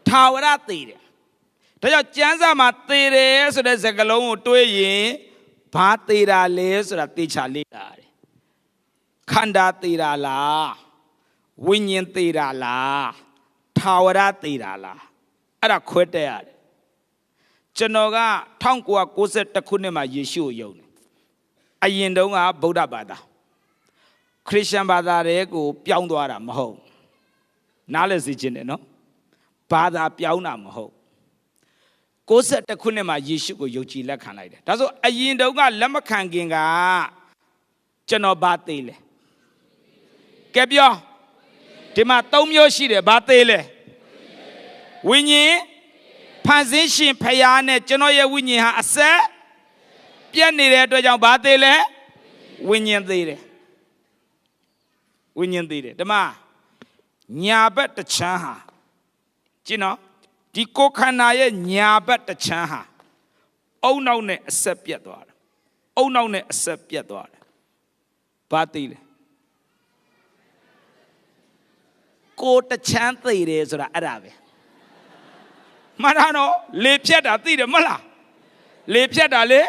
ထာဝရသေးတယ်ဒါကြောင့်ကျမ်းစာမှာသေတယ်ဆိုတဲ့စကားလုံးကိုတွေးရင်ဘာသေတာလဲဆိုတာသေချာလေ့လာတယ်ခန္ဓာသေတာလားဝိညာဉ်သေတာလားထာဝရသေတာလားအဲ့ဒါခွဲတက်ရတယ်ကျွန်တော်က1992ခုနှစ်မှာယေရှုကိုယုံတယ်အရင်တုန်းကဗုဒ္ဓဘာသာခရစ်ယာန်ဘာသာတွေကိုပြောင်းသွားတာမဟုတ်နားလည်စေခြင်းတယ်နော်ဘာသာပြောင်းတာမဟုတ်92ခုနှစ်မှာယေရှုကိုယုံကြည်လက်ခံလိုက်တယ်ဒါဆိုအရင်တုန်းကလက်မခံခင်ကကျွန်တော်ဘာသေးလဲကဲပြောဒီမှာ၃မျိုးရှိတယ်ဘာသေးလဲဝိညာဉ်ဖန်ဆင်းရှင်ဖယားနဲ့ကျွန်တော်ရဲ့ဝိညာဉ်ဟာအဆက်ပြတ်နေတဲ့အတွက်ကြောင့်ဘာသေးလဲဝိညာဉ်သေးတယ်ဝိညာဉ်သေးတယ်ဒီမှာညာဘက်တစ်ချမ်းဟာကြည့်နော်ဒီကိုယ်ခန္ဓာရဲ့ညာဘက်တစ်ချမ်းဟာအုံနောက်နဲ့အဆက်ပြတ်သွားတယ်အုံနောက်နဲ့အဆက်ပြတ်သွားတယ်ဘာသေးလဲကိုယ်တစ်ချမ်းသေးတယ်ဆိုတာအဲ့ဒါပဲမှန်တာနော်လေဖြတ်တာသိတယ်မလားလေဖြတ်တာလေ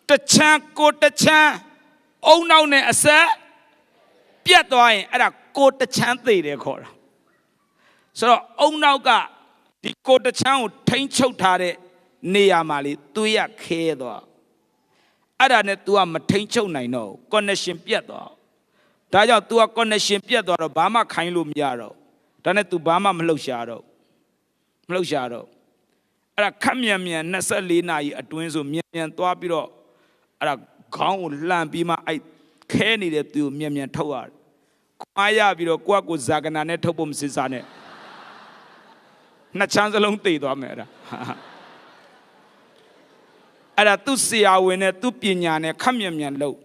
တစ်ချမ်းကိုတစ်ချမ်းအုံနောက်နဲ့အဆက်ပြတ်သွားရင်အဲ့ဒါကိုတစ်ချမ်းသေးတယ်ခေါ်တာဆိုတော့အုံနောက်ကဒီကိုတစ်ချမ်းကိုထိမ့်ချုပ်ထားတဲ့နေရာမှာလေသွေးရခဲသွားအဲ့ဒါနဲ့ तू ကမထိမ့်ချုပ်နိုင်တော့ connection ပြတ်သွားဒါကြောင့် तू က connection ပြတ်သွားတော့ဘာမှခိုင်းလို့မရတော့ဒါနဲ့ तू ဘာမှမလှုပ်ရှားတော့အဲ့ဒါခက်မြန်မြန်24နာရီအတွင်းဆိုမြန်မြန်သွားပြီးတော့အဲ့ဒါခေါင်းကိုလှန်ပြီးမှအဲ့ခဲနေတဲ့သူကိုမြန်မြန်ထုတ်ရတယ်ခွာရပြီးတော့ကိုဇာကနာနဲ့ထုတ်ဖို့မစစ်စားနဲ့နှစ်ချမ်းစလုံးသိသွားမယ်အဲ့ဒါသူ့ဆရာဝန်နဲ့သူ့ပညာနဲ့ခက်မြန်မြန်လုပ်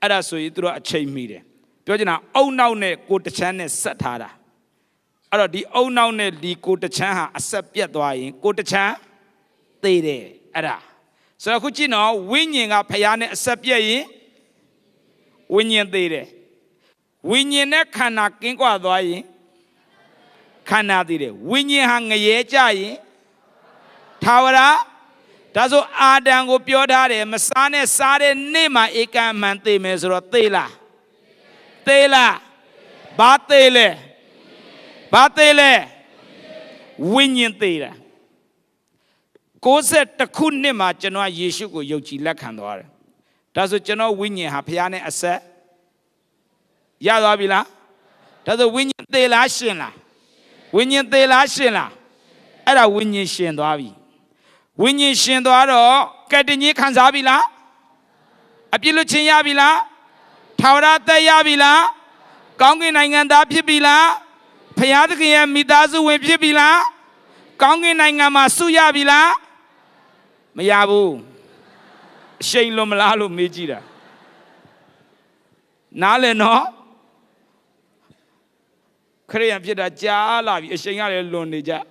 အဲ့ဒါဆိုရင်သူတို့အချိန်မိတယ်ပြောချင်တာအုံနောက်နဲ့ကိုတစ်ချမ်းနဲ့ဆက်ထားတာအဲ့တော့ဒီအုံနောက်နဲ့ဒီကိုတစ်ချမ်းဟာအဆက်ပြတ်သွားရင်ကိုတစ်ချမ်းသေတယ်အဲ့ဒါဆိုတော့ခုကြည့်နော်ဝိညာဉ်ကဖယားနဲ့အဆက်ပြတ်ရင်ဝိညာဉ်သေတယ်ဝိညာဉ်နဲ့ခန္ဓာကင်းကွာသွားရင်ခန္ဓာသေတယ်ဝိညာဉ်ဟာငရဲကြရင် Tawara, Dazo Adango Piodare, Masane Sade Nema Eka Mante Mesro Tela. Tela. Batele. Batele. Winyan Tela. Kose Takunima Chanoa Yeshuko Yochi Lakandore. Dazo Chano Winyan Hapiane Asa Yadabila. Dazo Winyan Tela Shina. Winyan Tela Shina. Era Winyan Shendavi. Winyan Shendaro, Katini Kanzabila. Apiluchin Yabila. Taurata Yabila. Kongin Nanganda Pibila. Payataki Midazu with Pibila. Kongin Nangama Suyabila. Mayabu. Shane Lomalalu Mijida. Nale no. Korean Pida Jala, Shanga Lonija.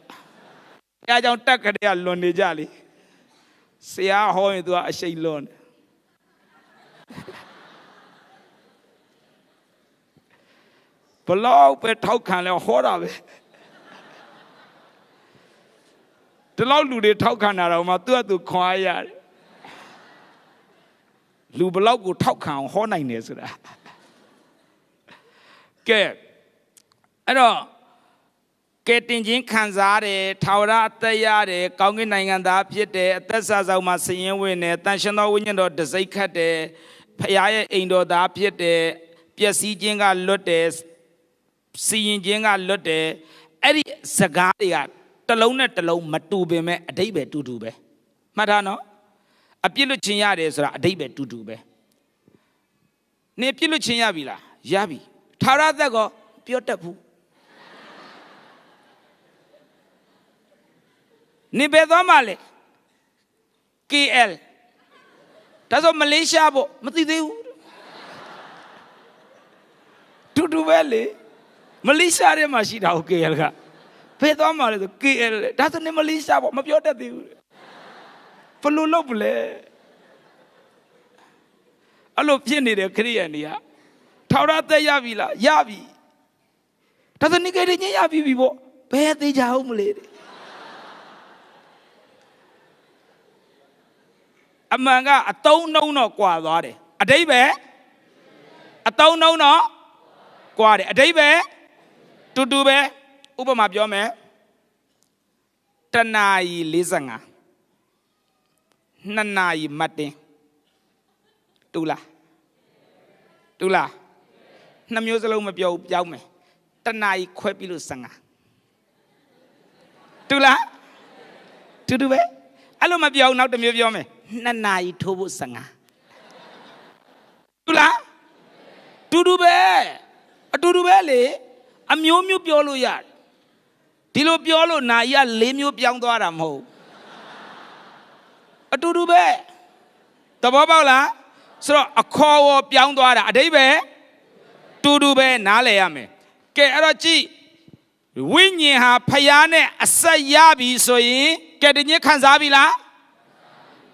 I don't take a lonely jolly. See how home do I say lone. Below, but how can I hold of it? The Lord do the talk on our mother to quiet. Lubalo go talk on horniness. Get. I don't. Getting in Kanzare, Taura, Tayare, Kongin Nanganda, Piete, Tessa Masin, Win, National Union of the Zakate, Paya Indo da Piete, Piasi Jinga Lotes, seeing Jinga Lote, Eddie Sagaria, Talone Talo, Matube, a day to dube. Madano, a Piluchinyades, a day to dube. Ne Piluchinyavilla, Yabi, Tara Dago, Piotapu. Nibedomale KL Tazo Malaysia bo Matideu Tutu Valley Malaysia Mashida KL Pedomale KL doesn't name Malaysia bo Mapiota Palulopule Allo Pieni de Koreania Taurata Yavila Yavi doesn't negate Yavi Vivo Pay the Jahum lady Amanga a tone no quadre. A day bear a tone no quadre. A day bear to do bear Ubama Yome Tanai Lizanga Nanai Mate Tula Tula Namuzalum of Yo Yaume Tanai Quepilusanga Tula to do bear. Aloma Bio not the Muviome. Nanai Tobu Sanga. Tula Tudube a Tudubele a Mumu Piolo yard. Tilo Piolo Naya Lemu Piandoaramo. A Tudube the Babala so a call of Piandoara a debe Tudube Naleame. Kerachi Winnie ha Payane a Sayabi soy getting your Kanzabila.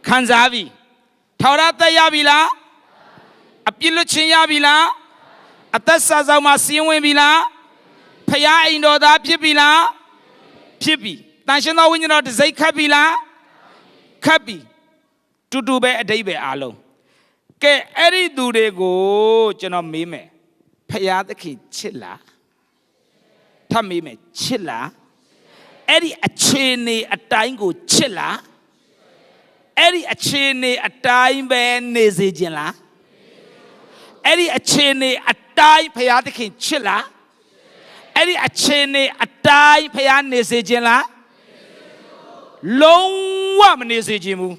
Kanzavi, Taurata Yabila, Apiluchin Yabila, Atasa Zamasiwe Villa, Paya Indo da Pibila, Pibi, National Union of the Zakabila, Kabi, to do be a day be alo. Ke Eri do de go, General Mime, Paya the kid chilla, Tamime chilla, Eri a chini a tango chilla. Eddie a chene a time ben nezijila. Eddie a chene a time payatikin chilla. Eddie a chene a time payan nezijila. Long woman is a jimu.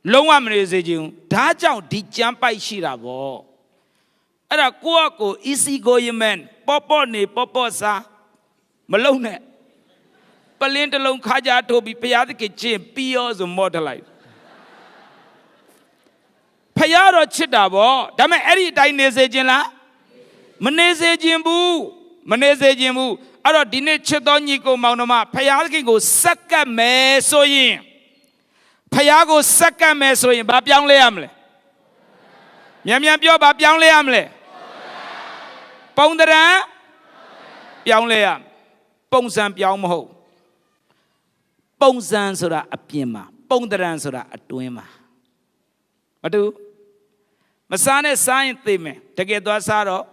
Long woman is a jim. Tajam did jump by Shirabo. At a quaco, easy going man, Popo ne Poposa Malone. Palintalong Kaja to be Payatiki Jim, Pios and Mortalite. Payaro Chitabo, Dame Eddie Dinese Jilla Manese Jimbu, Manese Jimbu, Aro Dine Chedonico Maunoma, Payaki go Saka Mesoyin. Payago Saka Mesoyin, Babiang Leamle. Yamyamio Babiang Leamle. Pondera Piang Leam, Ponsam Piang Mo. ပုံစံဆိုတာအပြင်မှာပုံတရံဆိုတာအတွင်းမှာမတူမစားနဲ့စားရင်သိမယ်တကယ်သွားစားတော့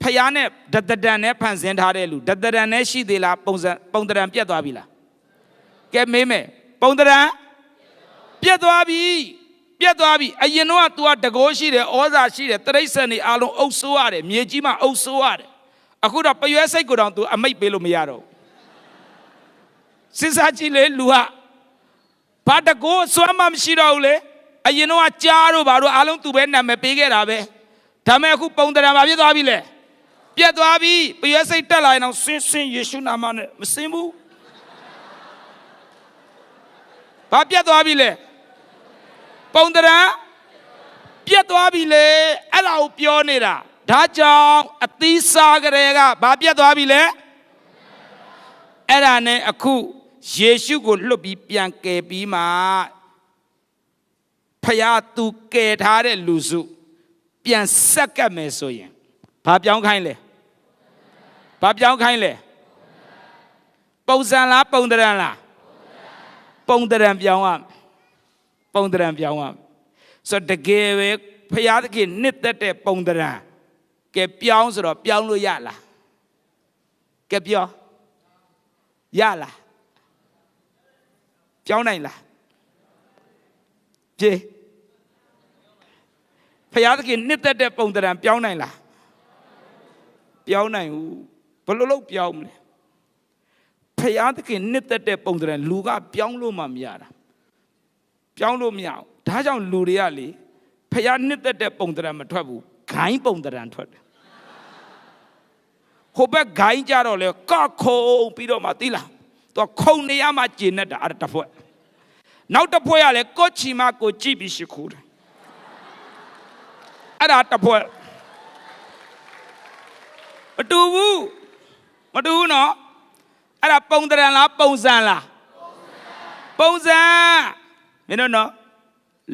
ဖျားနဲ့ဒတဒံနဲ့ဖန်ဆင်းထားတဲ့လူဒတဒံနဲ့ရှိသေးလားပုံတရံပြတ်သွားပြီလားကဲမေးမယ်ပုံတရံပြတ်သွားပြီအရင်တော့ तू ကတကိုးရှိတယ်ဩဇာရှိတယ်တရိษံနေအားလုံးအုပ်ဆိုးရတယ်မြေကြီးမှာအုပ်ဆိုးရတယ်အခုတော့ပရွဲစိတ်ကိုတောင် तू အမိတ်ပေးလို့မရတော့စဉ်းစားကြည့်လေလူကဘာတကိုးစွမ်းမှမရှိတော့ဘူးလေအရင်တော့ကြားတော့ဘာလို့အားလုံး तू ပဲနာမည်ပေးခဲ့တာပဲဒါမဲ့အခုပုံတရံမှာပြတ်သွားပြီလေပြတ်သွားပြီပရွဲစိတ်တက်လာရင်တော့ဆင်းယေရှုနာမနဲ့မစင်ဘူးဘာပြတ်သွားပြီလဲပုံတရံပြတ်သွားပြီလေအဲ့ဒါကိုပြောနေတာဒါကြောင့်အသီးစားကြတဲ့ကဘာပြတ်သွားပြီလဲအဲ့ဒါနဲ့အခုယေရှုကိုလွတ်ပြီးပြန်ကယ်ပြီးမှဖယားသူကယ်ထားတဲ့လူစုပြန်ဆက်ကပ်မယ်ဆိုရင်ဘာပြောင်းခိုင်းလဲပုံစံလားပုံတရံလားပုံတရံပြောင်းရဆိုတကယ်ပဲဖယားသခင်နှစ်သက်တဲ့ပုံတရံကဲပြောင်းဆိုတော့ပြောင်းလို့ရလားကဲပြောရလားပြောင်းနိုင်လားပြေဖယားသခင်နှစ်သက်တဲ့ပုံတရံပြောင်းနိုင်လားပြောင်းနိုင်ဘူးဘယ်လိုလုပ်ပြောင်းမလဲဖယားသခင်နှစ်သက်တဲ့ပုံတရံလူကပြောင်းလို့မှမရတာပြောင်းလို့မရဘူးဒါကြောင့်လူတွေကလေဖယားနှစ်သက်တဲ့ပုံတရံမထွက်ဘူးဂိုင်းပုံတရံထွက်တယ်ဟိုဘက်ဂိုင်းကြတော့လေကခုံပြီးတော့မှသိလားသူခုံနေရမှကျင်နေတာအဲ့တဖွဲ့နောက်တစ်ဖွဲ့ကလည်းကိုချီမကိုကြည့်ပြီးရှိခိုးတယ်အဲ့ဒါတစ်ဖွဲ့မတူဘူးနော်အဲ့ဒါပုံတရံလားပုံစံလားပုံစံမင်းတို့နော်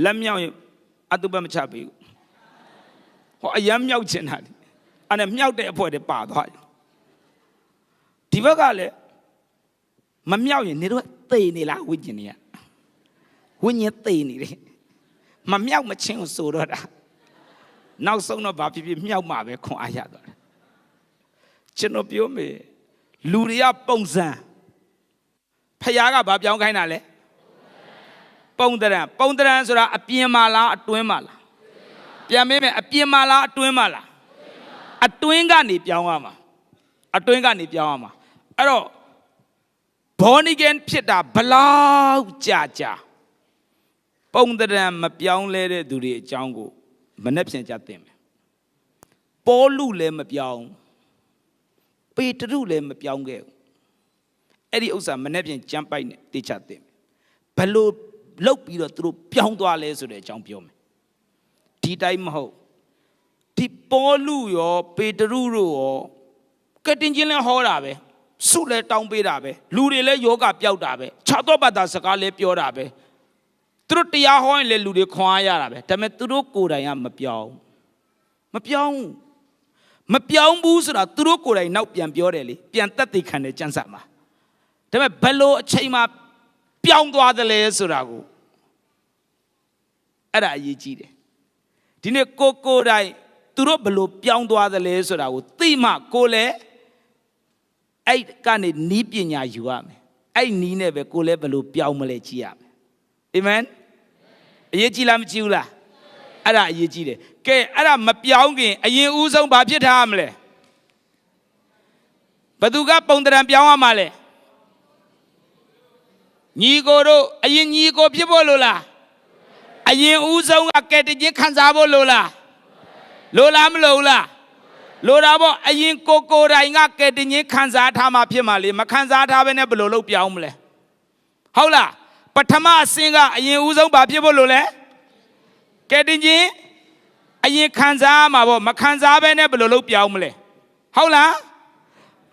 လက်မြောက်ရင်အတုပမချပေးဘူးဟောအရမ်းမြောက်ချင်တာလေအဲ့နဲ့မြောက်တဲ့အဖွဲတွေပါသွားတယ်ဒီဘက်ကလည်းမမြောက်ရင်နေတော့သေနေလားဝိညာဉ်တွေကဝိညာဉ်သေနေတယ်မမြောက်မချင်းကိုဆိုတော့တာနောက်ဆုံးတော့ဘာဖြစ်ဖြစ်မြောက်မှာပဲခွန်အားရသွားတယ်ကျွန်တော်ပြောမယ်လူတွေကပုံစံဖယားကဘာပြောင်းခိုင်းတာလဲပုံတရံဆိုတာအပြင်မှာလားအတွင်းမှာလားပြန်မေးမယ်အပြင်မှာလားအတွင်းမှာလားအတွင်းကနေပြောင်းရမှာအဲ့တော့ဘောနီဂန်ဖြစ်တာဘလောက်ကြာပုံတရံမပြောင်းလဲတဲ့သူတွေအကြောင်းကိုမနှက်ပြန်ကြသင်မယ်ပေါလုလည်းမပြောင်းပေတရုလည်းမပြောင်းခဲ့ဘူးအဲ့ဒီဥစ္စာမနှက်ပြန်ကြမ်းပိုက်နဲ့တေချသင်မယ်ဘလို့လောက်ပြီးတော့သူတို့ပြောင်းသွားလဲဆိုတဲ့အကြောင်းပြောမယ်ဒီတိုင်းမဟုတ်ဒီပေါလုရောပေတရုတို့ရောကတင်ချင်းလည်းဟောတာပဲစုလည်းတောင်းပေးတာပဲလူတွေလည်းယောဂပျောက်တာပဲခြားတော့ဘာသာစကားလည်းပြောတာပဲသူတို့တရားဟောရင်လည်းလူတွေခွန်အားရတာပဲဒါပေမဲ့သူတို့ကိုယ်တိုင်ကမပြောင်းဘူးဆိုတာသူတို့ကိုယ်တိုင်နောက်ပြန်ပြောတယ်လေပြန်သက်သေခံတယ်ကျမ်းစာမှာဒါပေမဲ့ဘယ်လိုအချိန်မှာပြောင်းသွားတယ်လဲဆိုတာကိုအဲ့ဒါအရေးကြီးတယ်ဒီနေ့ကိုယ်တိုင်သူတို့ဘယ်လိုပြောင်းသွားတယ်လဲဆိုတာကိုသိမှကိုလည်းအဲ့ကနေနီးပညာယူရမယ်အဲ့နီးနဲ့ပဲကိုလည်းဘယ်လိုပြောင်းမလဲကြည့်ရမယ်အာမင်အရေးကြီးလားမကြည့်ဘူးလားအဲ့ဒါအရေးကြီးတယ်ကဲအဲ့ဒါမပြောင်းခင်အရင်ဦးဆုံးဘာဖြစ်ထားရမလဲဘသူကပုံတရံပြောင်းရမှာလဲညီကိုတို့အရင်ညီကိုဖြစ်ဖို့လို့လားအရင်ဦးဆုံးကကဲတခြင်းခံစားဖို့လို့လားမလို့လားလိုတာပေါ့အရင်ကိုတိုင်ကကဲတခြင်းခံစားထားမှဖြစ်မှာလေမခံစားထားဘဲနဲ့ဘယ်လိုလုပ်ပြောင်းမလဲဟုတ်လားပထမအဆင့်ကအရင်ဦးဆုံးဘာဖြစ်ဖို့လို့လဲကဲတခြင်းအရင်ခံစားမှာပေါ့မခံစားဘဲနဲ့ဘယ်လိုလုပ်ပြောင်းမလဲဟုတ်လား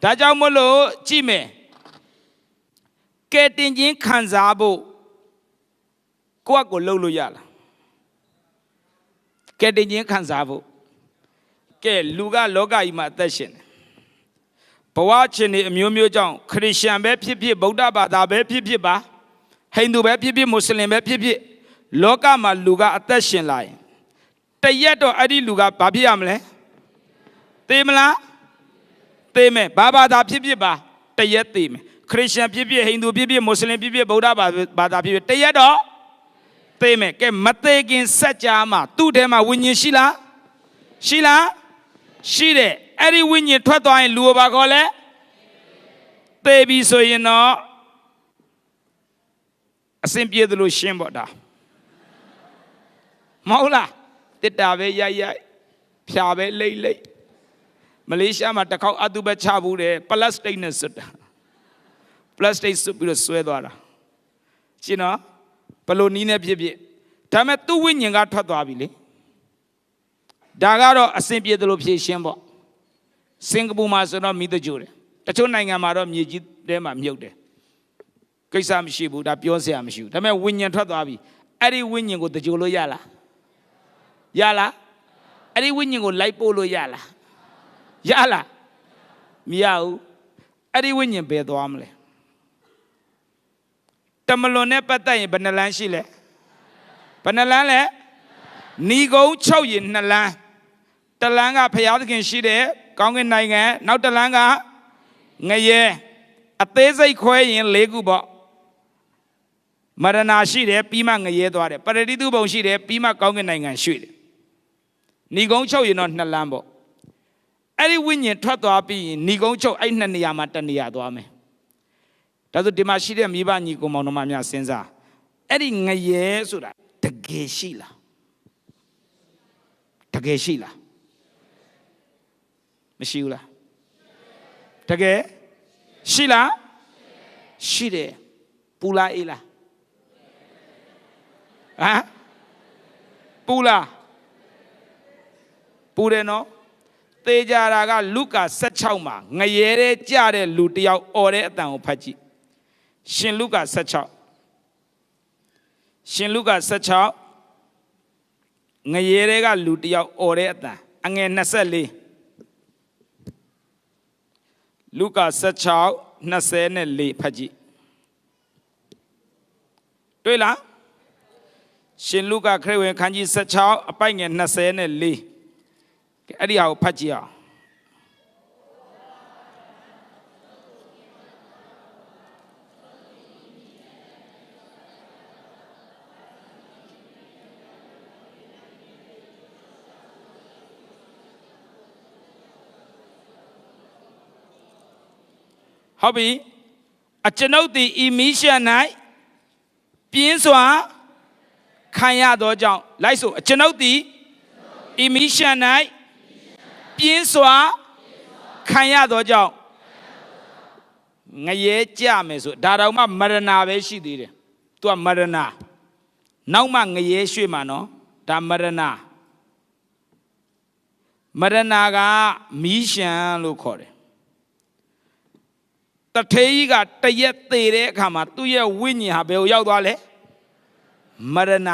ဒါကြောင့်မလို့ကြည့်မယ်ကဲတင်ခြင်းခံစားဖို့ကိုယ့်ကိုလှုပ်လို့ရလားကဲတင်ခြင်းခံစားဖို့ကဲလူကလောကကြီးမှာအသက်ရှင်တယ်ဘဝချင်းတွေအမျိုးမျိုးကြောင့်ခရစ်ယာန်ပဲဖြစ်ဖြစ်ဗုဒ္ဓဘာသာပဲဖြစ်ဖြစ်ပါ ဟိန္ဒူပဲဖြစ်ဖြစ်မွတ်စလင်ပဲဖြစ်ဖြစ်လောကမှာလူကအသက်ရှင်လာရင်တရက်တော့အဲ့ဒီလူကဘာဖြစ်ရမလဲသေမလားသေမယ်ဘာသာဖြစ်ဖြစ်ပါတရက်သေမယ်ခရစ်ယာန်ဖြစ်ဖြစ်ဟိန္ဒူဖြစ်ဖြစ်မွတ်စလင်ဖြစ်ဖြစ်ဗုဒ္ဓဘာသာဖြစ်ဖြစ်တရက်တော့သေမယ်ကဲမသေခင်စัจ जा မှာသူ့ထဲမှာဝိညာဉ်ရှိလားရှိတယ်အဲ့ဒီဝိညာဉ်ထွက်သွားရင်လူဘာခေါ်လဲသေပြီဆိုရင်တော့အစဉ်ပြေသလိုရှင်းပေါ့ဒါမဟုတ်လားတစ်တာပဲရိုက်ဖြာပဲလိမ့်မလေးရှားမှာတစ်ခေါက်အတုပဲချဘူးတယ်ပလတ်စတစ်နဲ့စွတ်တာပလတ်စတစ်စွတ်ပြီးတော့ဆွဲသွားတာရှင်းနော်ဘလို့နီးနေဖြစ်ဒါပေမဲ့သူ့ဝိညာဉ်ကထွက်သွားပြီလေဒါကတော့အစဉ်ပြေသလိုဖြည့်ရှင်းပေါ့စင်ကာပူမှာဆိုတော့မိတကြိုတယ်တချို့နိုင်ငံမှာတော့မြေကြီးထဲမှာမြုပ်တယ်ကိစ္စမရှိဘူးဒါပြောစရာမရှိဘူးဒါပေမဲ့ဝိညာဉ်ထွက်သွားပြီအဲ့ဒီဝိညာဉ်ကိုတကြိုလို့ရလားအဲ့ဒီဝိညာဉ်ကိုလိုက်ပို့လို့ရလားမရဘူးအဲ့ဒီဝိညာဉ်ဘယ်သွားမလဲတမလွန်နဲ့ပတ်သက်ရင်ဘယ်နှလန်းရှိလဲဘယ်နှလန်းလဲဏီကုံ6ရင်2လန်းတလန်းကဖျားသခင်ရှိတယ်ကောင်းကင်နိုင်ငံနောက်တလန်းကငရဲအသေးစိတ်ခွဲရင်4ခုပေါ့မရဏရှိတယ်ပြီးမှငရဲသွားတယ်ပရတိတုဘုံရှိတယ်ပြီးမှကောင်းကင်နိုင်ငံရွှေ့တယ်ဏီကုံ6ရင်တော့2လန်းပေါ့အဲ့ဒီဝိညာဉ်ထွက်သွားပြီးရင်ဏီကုံ6အဲ့2နေရာမှာ1နေရာသွားမယ်ဒါဆိုဒီမှာရှိတဲ့မိဘညီကိုမောင်နှမများစဉ်းစားအဲ့ဒီငရဲဆိုတာတကယ်ရှိလားမရှိဘူးလားတကယ်ရှိလားရှိတယ်ပူလားအေးလားပူလားပူတယ်နော်သေကြတာကလုကာ16မှာငရဲတဲ့ကြတဲ့လူတယောက်អော်တဲ့အတန်ကိုဖတ်ကြည့်ရှင်လုကာ16ငရဲတဲ့ကလူတယောက်អော်တဲ့အတန်အငယ်24လုကာ16:24ဖတ်ကြည့်တွေ့လားရှင်လုကာခရစ်ဝင်ခန်းကြီး16အပိုက်ငယ်24အဲ့ဒီဟာကိုဖတ်ကြည့်အောင်ဟုတ်ပြီအကျွန်ုပ်သည်ဤမိရှံ၌ပြင်းစွာခံရသောကြောင့်လိုက်ဆိုအကျွန်ုပ်သည်ဤမိရှံ၌ပြင်းစွာခံရသောကြောင့်ငရဲကြမယ်ဆိုဒါတော့မှမရဏပဲရှိသေးတယ်သူကမရဏနောက်မှငရဲရွှေ့မှာနော်ဒါမရဏကမီးရှံလို့ခေါ်တယ်တထေးကြီးကတရက်သေးတဲ့အခါမှာသူ့ရဲ့ဝိညာဉ်ဟာဘယ်ကိုရောက်သွားလဲမရဏ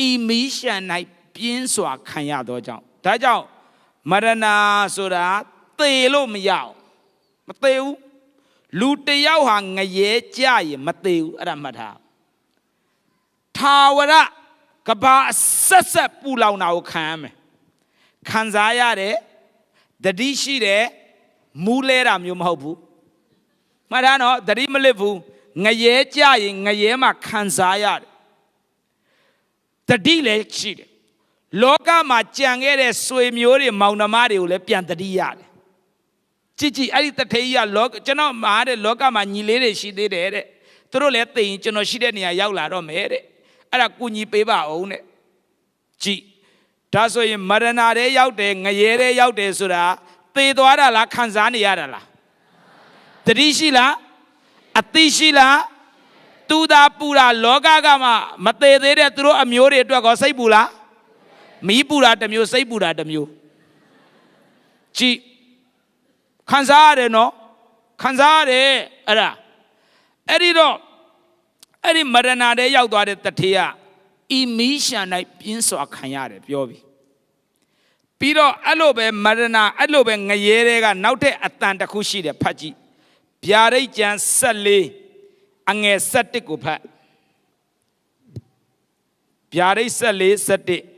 ဤမီးရှံ၌ပြင်းစွာခံရသောကြောင့်ဒါကြောင့်မရဏဆိုတာသေလို့မရအောင်မသေဘူးလူတယောက်ဟာငရဲကြရင်မသေဘူးအဲ့ဒါမှတ်ထားထာဝရကဘာဆက်ပူလောင်တာကိုခံရမယ်ခံစားရတယ်တတိရှိတယ်မူးလဲတာမျိုးမဟုတ်ဘူးမှတ်ထားနော်တတိမလစ်ဘူးငရဲကြရင်ငရဲမှာခံစားရတယ်တတိလည်းရှိတယ်လောကမှာကြံခဲ့တဲ့ဆွေမျိုးတွေမောင်နှမတွေကိုလည်းပြန်တတိရတယ်ကြည့်အဲ့ဒီတထေးကြီးကကျွန်တော်မှာတဲ့လောကမှာညီလေးတွေရှိသေးတယ်တဲ့သူတို့လည်းသိရင်ကျွန်တော်ရှိတဲ့နေရာရောက်လာတော့မယ်တဲ့အဲ့ဒါကုညီပေးပါအောင်တဲ့ကြည့်ဒါဆိုရင်မရဏတွေရောက်တယ်ငရဲတွေရောက်တယ်ဆိုတာသေသွားတာလားခံစားနေရတာလားတတိရှိလားအသိရှိလားသူသာပူတာလောကကမှမသေးသေးတဲ့သူတို့အမျိုးတွေအတွက်ကောစိတ်ပူလားမီးပူတာတစ်မျိုးစိတ်ပူတာတစ်မျိုးကြည့်ခံစားရတယ်နော်ခံစားရတယ်အဲ့ဒီတော့အဲ့ဒီမရဏတဲ့ရောက်သွားတဲ့တထေးကဤမီးရှံ၌ပြင်းစွာခံရတယ်ပြောပြီးတော့အဲ့လိုပဲမရဏအဲ့လိုပဲငရဲတွေကနောက်ထပ်အတန်တစ်ခုရှိတယ်ဖတ်ကြည့်ဗျာဒိတ်ကျမ်း14 အငယ်7ကိုဖတ်ဗျာဒိတ်14 7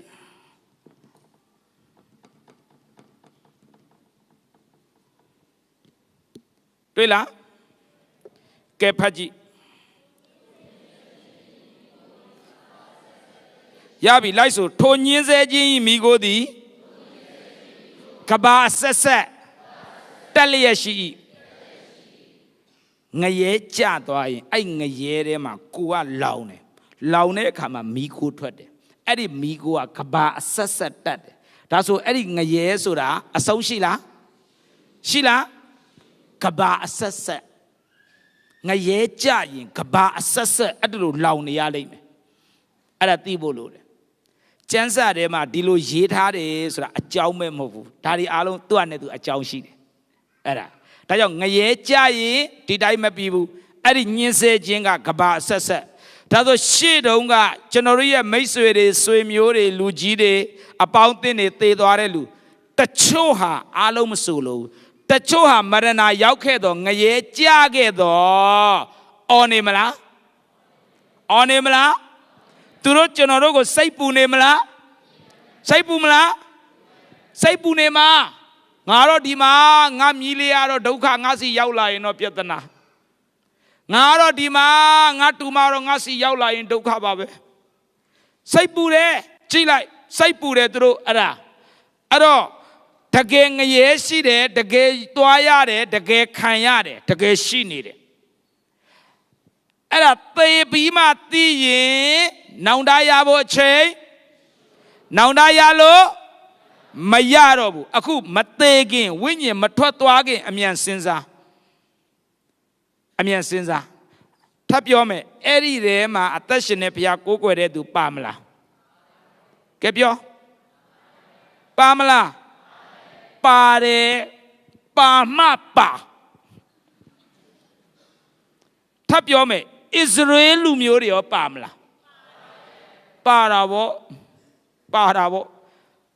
တွေ့လားကဲဖတ်ကြည့်ရပြီလိုက်ဆိုထိုညင်းဆဲခြင်းဤမိကိုသည်ကဘာဆက်ဆက်တက်လျက်ရှိ၏ငရဲကြသွားရင်အဲ့ငရဲထဲမှာကိုကလောင်တယ်လောင်တဲ့အခါမှာမိကိုထွက်တယ်အဲ့ဒီမိကိုကကဘာဆက်ဆက်တက်တယ်ဒါဆိုအဲ့ဒီငရဲဆိုတာအဆုံးရှိလားရှိလားကဘာအဆက်ဆက်ငရဲကြရင်ကဘာအဆက်ဆက်အဲ့လိုလောင်နေရလိမ့်မယ်အဲ့ဒါသိဖို့လိုတယ်ကျမ်းစာထဲမှာဒီလိုရေးထားတယ်ဆိုတာအကြောင်းပဲမဟုတ်ဘူးဒါတွေအားလုံးသူ့အနေနဲ့သူအကြောင်းရှိတယ်အဲ့ဒါကြောင့်ငရဲကြရင်ဒီတိုင်းမပြီးဘူးအဲ့ဒီညှင်းဆဲခြင်းကကဘာအဆက်ဆက်ဒါဆိုရှေ့တုန်းကကျွန်တော်တို့ရဲ့မိတ်ဆွေတွေဆွေမျိုးတွေလူကြီးတွေအပေါင်းအသင်းတွေသေသွားတဲ့လူတချို့ဟာအားလုံးမဆိုလို့တချို့ဟာမရဏရောက်ခဲ့တော့ငရဲကြခဲ့တော့အော်နေမလားအော်နေမလားသူတို့ကျွန်တော်တို့ကိုစိတ်ပူနေမလားစိတ်ပူမလားစိတ်ပူနေမှာငါတော့ဒီမှာငါမြည်လေးရတော့ဒုက္ခငါစီရောက်လာရင်တော့ပြဿနာငါတော့ဒီမှာငါတူမတော့ငါစီရောက်လာရင်ဒုက္ခပါပဲစိတ်ပူတယ်ကြည့်လိုက်စိတ်ပူတယ်သူတို့အဲ့တော့တကယ်ငရဲရှိတယ်တကယ်သွားရတယ်တကယ်ခံရတယ်တကယ်ရှိနေတယ်အဲ့ဒါသေပြီးမှသိရင်နောင်တရဖို့အချိန်နောင်တရလို့မရတော့ဘူးအခုမသေးခင်ဝိညာဉ်မထွက်သွားခင်အမြန်စဉ်းစားထပ်ပြောမယ်အဲ့ဒီထဲမှာအသက်ရှင်တဲ့ဘုရားကိုးကွယ်တဲ့သူပါမလားကဲပြောပါမလားပါတယ်ပါမှပါထပ်ပြောမယ်ဣသရေလလူမျိုးတွေရောပါမလားပါတာဗော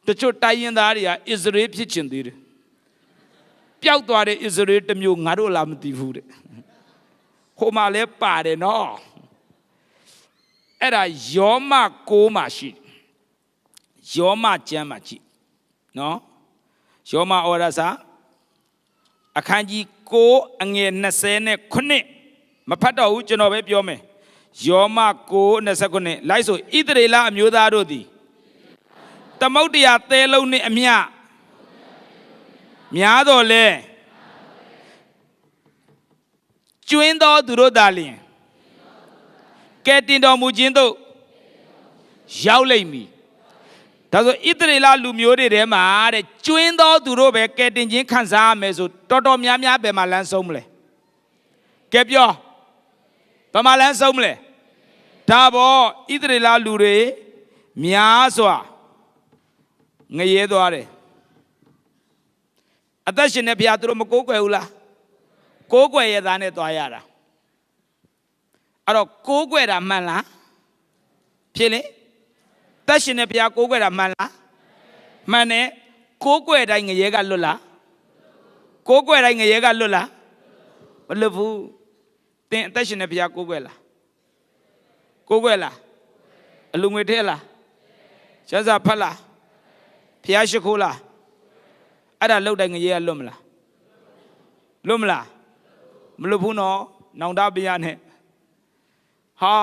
တချို့တိုင်းရင်းသားတွေကဣသရေလဖြစ်ချင်သေးတယ်ပျောက်သွားတဲ့ဣသရေလတစ်မျိုးငါတို့လားမသိဘူးတဲ့ဟိုမှာလဲပါတယ်နော်အဲ့ဒါယောမ9မှာရှိယောမကျမ်းမှာကြည့်နော်ယောမဩရစာအခန်းကြီး9အငယ်29မဖတ်တော့ဘူးကျွန်တော်ပဲပြောမယ်ယောမ9:29လိုက်ဆိုဣသရေလအမျိုးသားတို့သည်သမုဒ္ဒရာသဲလုံးနှင့်အမျှများတော်လဲကျွင်းသောသူတို့သာလျှင်ကဲတင်တော်မူခြင်းသို့ရောက်လိမ့်မည်ဒါဆိုဣသရေလလူမျိုးတွေထဲမှာတဲ့ကျွင်းသောသူတို့ပဲကဲတင်ခြင်းခံစားရမယ်ဆိုတော်တော်များများပဲမှာလမ်းဆုံးမလဲကဲပြောဘာမှလမ်းဆုံးမလဲဒါပေါ့ဣသရေလလူတွေများစွာငရဲသွားတယ်အသက်ရှင်တဲ့ဘုရားသူတို့မကိုးကွယ်ဘူးလားကိုးကွယ်ရသားနဲ့သွားရတာအဲ့တော့ကိုးကွယ်တာမှန်လားဖြစ်လေသက်ရှင်တဲ့ဘုရားကိုးကွယ်တာမှန်လားမှန်တယ်ကိုးကွယ်တိုင်းငရဲကလွတ်လားကိုးကွယ်တိုင်းငရဲကလွတ်လားမလွတ်ဘူးသင်အသက်ရှင်တဲ့ဘုရားကိုးကွယ်လားကိုးကွယ်လားအလူငွေထဲလားကျမ်းစာဖတ်လားဘုရားရှိခိုးလားအဲ့ဒါလောက်တိုင်းငရဲကလွတ်မလားလွတ်မလားမလွတ်ဘူးနော်နောင်တပြရနဲ့ဟာ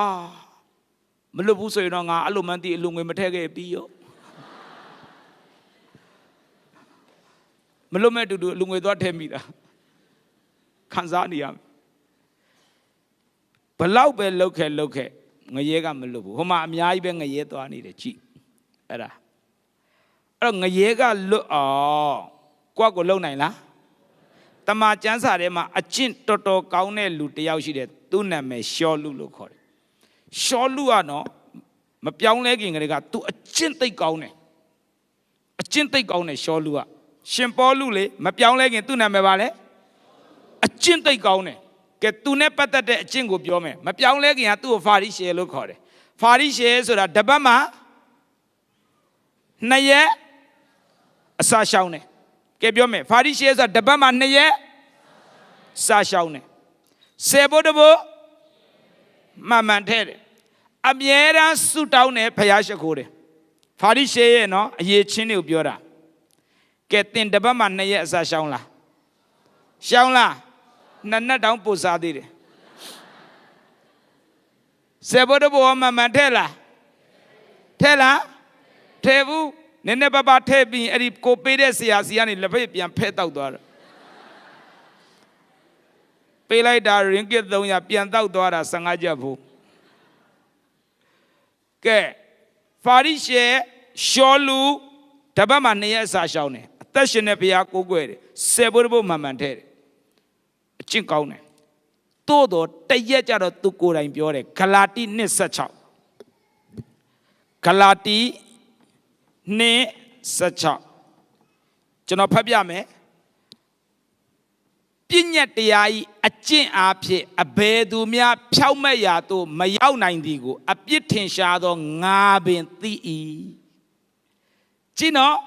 မလွတ်ဘူးဆိုရင်တော့ငါအလိုမှန်းသိအလိုငွေမထည့်ခဲ့ပြီးရောမလွတ်မဲ့တူတူအလိုငွေသွားထည့်မိတာခံစားနေရမယ်ဘလောက်ပဲလောက်ခဲ့ငရဲကမလွတ်ဘူးဟိုမှာအများကြီးပဲငရဲသွားနေတယ်ကြည့်အဲ့တော့ငရဲကလွတ်အောင်ကိုလုံနိုင်လားတမန်ကျမ်းစာထဲမှာအကျင့်တော်တော်ကောင်းတဲ့လူတစ်ယောက်ရှိတယ်သူ့နာမည်ရှောလုလို့ခေါ်တယ်ရှောလုကတော့မပြောင်းလဲခင်ကလေးကသူအကျင့်သိပ်ကောင်းတယ်ရှောလုကရှင်ပေါလုလေမပြောင်းလဲခင်သူ့နာမည်ပါလေအကျင့်သိပ်ကောင်းတယ်ကဲသူနဲ့ပတ်သက်တဲ့အကျင့်ကိုပြောမယ်မပြောင်းလဲခင်ကသူ့ကိုဖာရိရှဲလို့ခေါ်တယ်ဖာရိရှဲဆိုတာတပတ်မှာ2ရက်အစာရှောင်းတယ်ကဲပြောမယ်ဖာရိရှဲဆိုတာတပတ်မှာ2ရက်စာရှောင်းတယ်10ဘုတ်တဘုတ် မှန်မှန်ထဲတယ်အမြဲတမ်းဆုတောင်းတယ်ဖယားရှိခိုးတယ်ဖာရိရှဲရဲ့နော်အရေးချင်းတွေကိုပြောတာကဲတင်တပတ်မှ2ရက်အစားရှောင်းလားရှောင်းလားနှစ်နက်တောင်ပို့စားသေးတယ်ဆေဘဒဘောမှန်မှန်ထဲလားထဲလားထဲဘူးနည်းနည်းပါးပါးထဲပြီးအဲ့ဒီကိုပေးတဲ့ဆရာစီကနေလက်ဖက်ပြန်ဖဲတောက်သွားတယ်ပေးလိုက်တာရင်ကစ်300ပြန်တောက်သွားတာ15ကျပ်ဘူးကဲဖာရိရှဲရှောလူတပတ်မှ2ရက်အစာရှောင်းတယ်အသက်ရှင်တဲ့ဘုရားကိုးကွယ်တယ်ဆေဘဒဘောမှန်မှန်ထဲတယ်အကျင့်ကောင်းတယ်သို့တော့တရက်ကြတော့သူကိုယ်တိုင်ပြောတယ်ဂလာတိ2:16ဂလာတိ2:16ကျွန်တော်ဖတ်ပြမယ်ပြည့်ညတ်တရားဤအကျင့်အားဖြင့်အဘယ်သူများဖြောက်မဲ့ရာသို့မရောက်နိုင်သည်ကိုအပြစ်ထင်ရှားသောငါပင်သိ၏ကြည့်နော်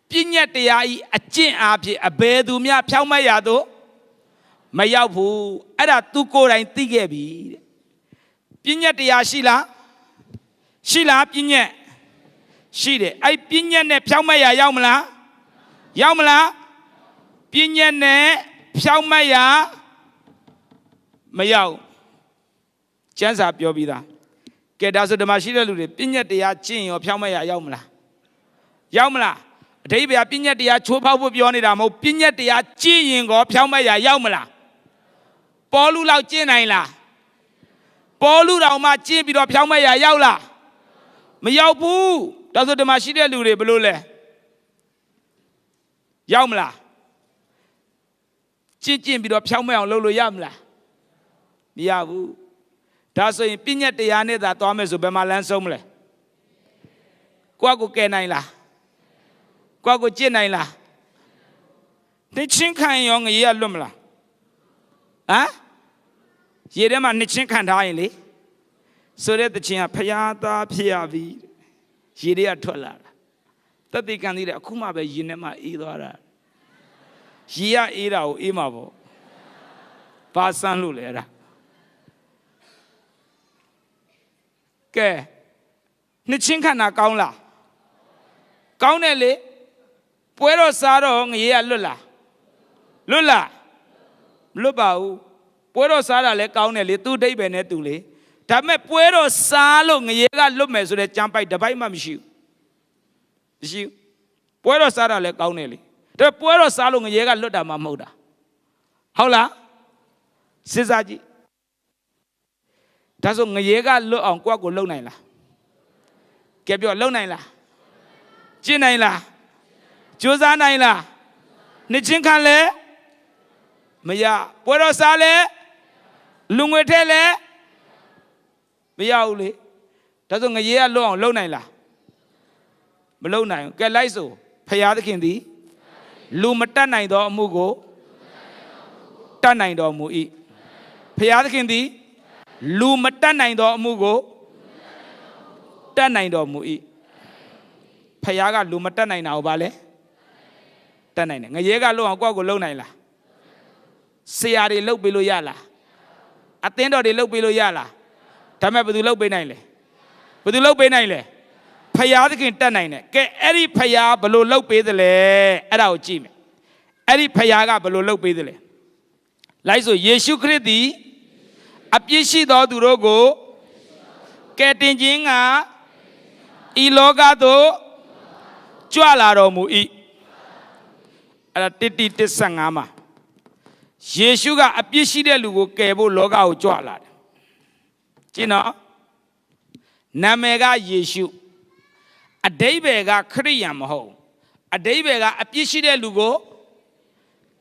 ပြည့်ညတ်တရားဤအကျင့်အားဖြင့်အဘယ်သူများဖြောက်မဲ့ရာသို့မရောက်ဘူးအဲ့ဒါသူကိုယ်တိုင်သိခဲ့ပြီတဲ့ပြည့်ညတ်တရားရှိလားရှိလားပြည့်ညတ်ရှိတယ်အဲ့ပြည့်ညတ်နဲ့ဖြောက်မဲ့ရာရောက်မလားရောက်မလားပြည့်ညတ်နဲ့ဖြောက်မဲ့ရာမရောက်ကျမ်းစာပြောပြီးသားကဲဒါဆိုဓမ္မရှိတဲ့လူတွေပြည့်ညတ်တရားကျင့်ရောဖြောက်မဲ့ရာရောက်မလားရောက်မလားအဓိပ္ပာယ်ပြည့်ညတ်တရားချိုးဖောက်ဖို့ပြောနေတာမဟုတ်ပြည့်ညတ်တရားကျင့်ရင်ကောဖြောက်မဲ့ရာရောက်မလားပေါလုလောက်ကျင့်နိုင်လားပေါလုတော်မှကျင့်ပြီးတော့ဖြောင်းမဲ့ရာရောက်လားမရောက်ဘူးဒါဆိုဓမ္မရှိတဲ့လူတွေဘယ်လိုလဲရောက်မလားကျင့်ပြီးတော့ဖြောင်းမဲ့အောင်လုပ်လို့ရမလားမရဘူးဒါဆိုရင်ပြည့်ညတ်တရားနဲ့သာသွားမယ်ဆိုဘယ်မှာလမ်းဆုံးမလဲကိုယ့်ကိုကယ်နိုင်လားကိုယ့်ကိုကျင့်နိုင်လားသိချင်းခံရောငရေကလွတ်မလားဟမ်ရေထဲမှာနှစ်ချင်းခံထားရင်လေဆိုတဲ့တခြင်းကဖျားသားဖြစ်ရပြီရေတွေကထွက်လာတာတတိကံသေးတယ်အခုမှပဲရေထဲမှာအေးသွားတာရေကအေးတာကိုအေးမှာပေါ့ဘာဆန်းလို့လဲအဲ့ဒါကဲနှစ်ချင်းခံတာကောင်းလားကောင်းတယ်လေပွဲတော့စားတော့ငရေကလွတ်လားလွတ်လားလွတ်ပါဘူးပွဲတော့စားတာလည်းကောင်းတယ်လေသူ့အဓိပ္ပာယ်နဲ့သူလေဒါပေမဲ့ပွဲတော့စားလို့ငရေကလွတ်မယ်ဆိုတဲ့ကြမ်းပိုက်တစ်ပိုက်မှမရှိဘူးမရှိဘူးပွဲတော့စားတာလည်းကောင်းတယ်လေဒါပွဲတော့စားလို့ငရေကလွတ်တာမှမဟုတ်တာဟုတ်လားစဉ်းစားကြည့်ဒါဆိုငရေကလွတ်အောင်ကိုယ့်ကိုလုံနိုင်လားကဲပြောလုံနိုင်လားကျင့်နိုင်လားကြိုးစားနိုင်လားနှစ်ချင်းခံလဲမရပွဲတော်စားလဲလူငွေထဲလဲမရဘူးလေဒါဆိုငရေကလွတ်အောင်လုပ်နိုင်လားမလုပ်နိုင်ဘူးကဲလိုက်ဆိုဖယားသခင်သည်လူမတတ်နိုင်သောအမှုကိုတတ်နိုင်တော်မူ၏ဖယားသခင်သည်လူမတတ်နိုင်သောအမှုကိုတတ်နိုင်တော်မူ၏ဖယားကလူမတတ်နိုင်တာကိုဘာလဲတတ်နိုင်တယ်ငရေကလွတ်အောင်ကိုယ့်ကိုလုပ်နိုင်လားဆရာတွေလှုပ်ပေးလို့ရလားအသင်းတော်တွေလှုပ်ပေးလို့ရလားဒါမဲ့ဘယ်သူလှုပ်ပေးနိုင်လဲဘယ်သူလှုပ်ပေးနိုင်လဲဖယားသခင်တတ်နိုင်တယ်ကဲအဲ့ဒီဖယားဘယ်လိုလှုပ်ပေးသလဲအဲ့ဒါကိုကြည့်မယ်အဲ့ဒီဖယားကဘယ်လိုလှုပ်ပေးသလဲလိုက်ဆိုယေရှုခရစ်သည်အပြစ်ရှိသောသူတို့ကိုကယ်တင်ခြင်းကဤလောကသို့ကြွလာတော်မူ၏အဲ့ဒါ1:15မှာယေရှုကအပြစ်ရှိတဲ့လူကိုကယ်ဖို့လောကကိုကြွလာတယ်ကျင်းတော့နာမည်ကယေရှုအဓိပ္ပာယ်ကခရစ်ယာန်မဟုတ်အဓိပ္ပာယ်ကအပြစ်ရှိတဲ့လူကို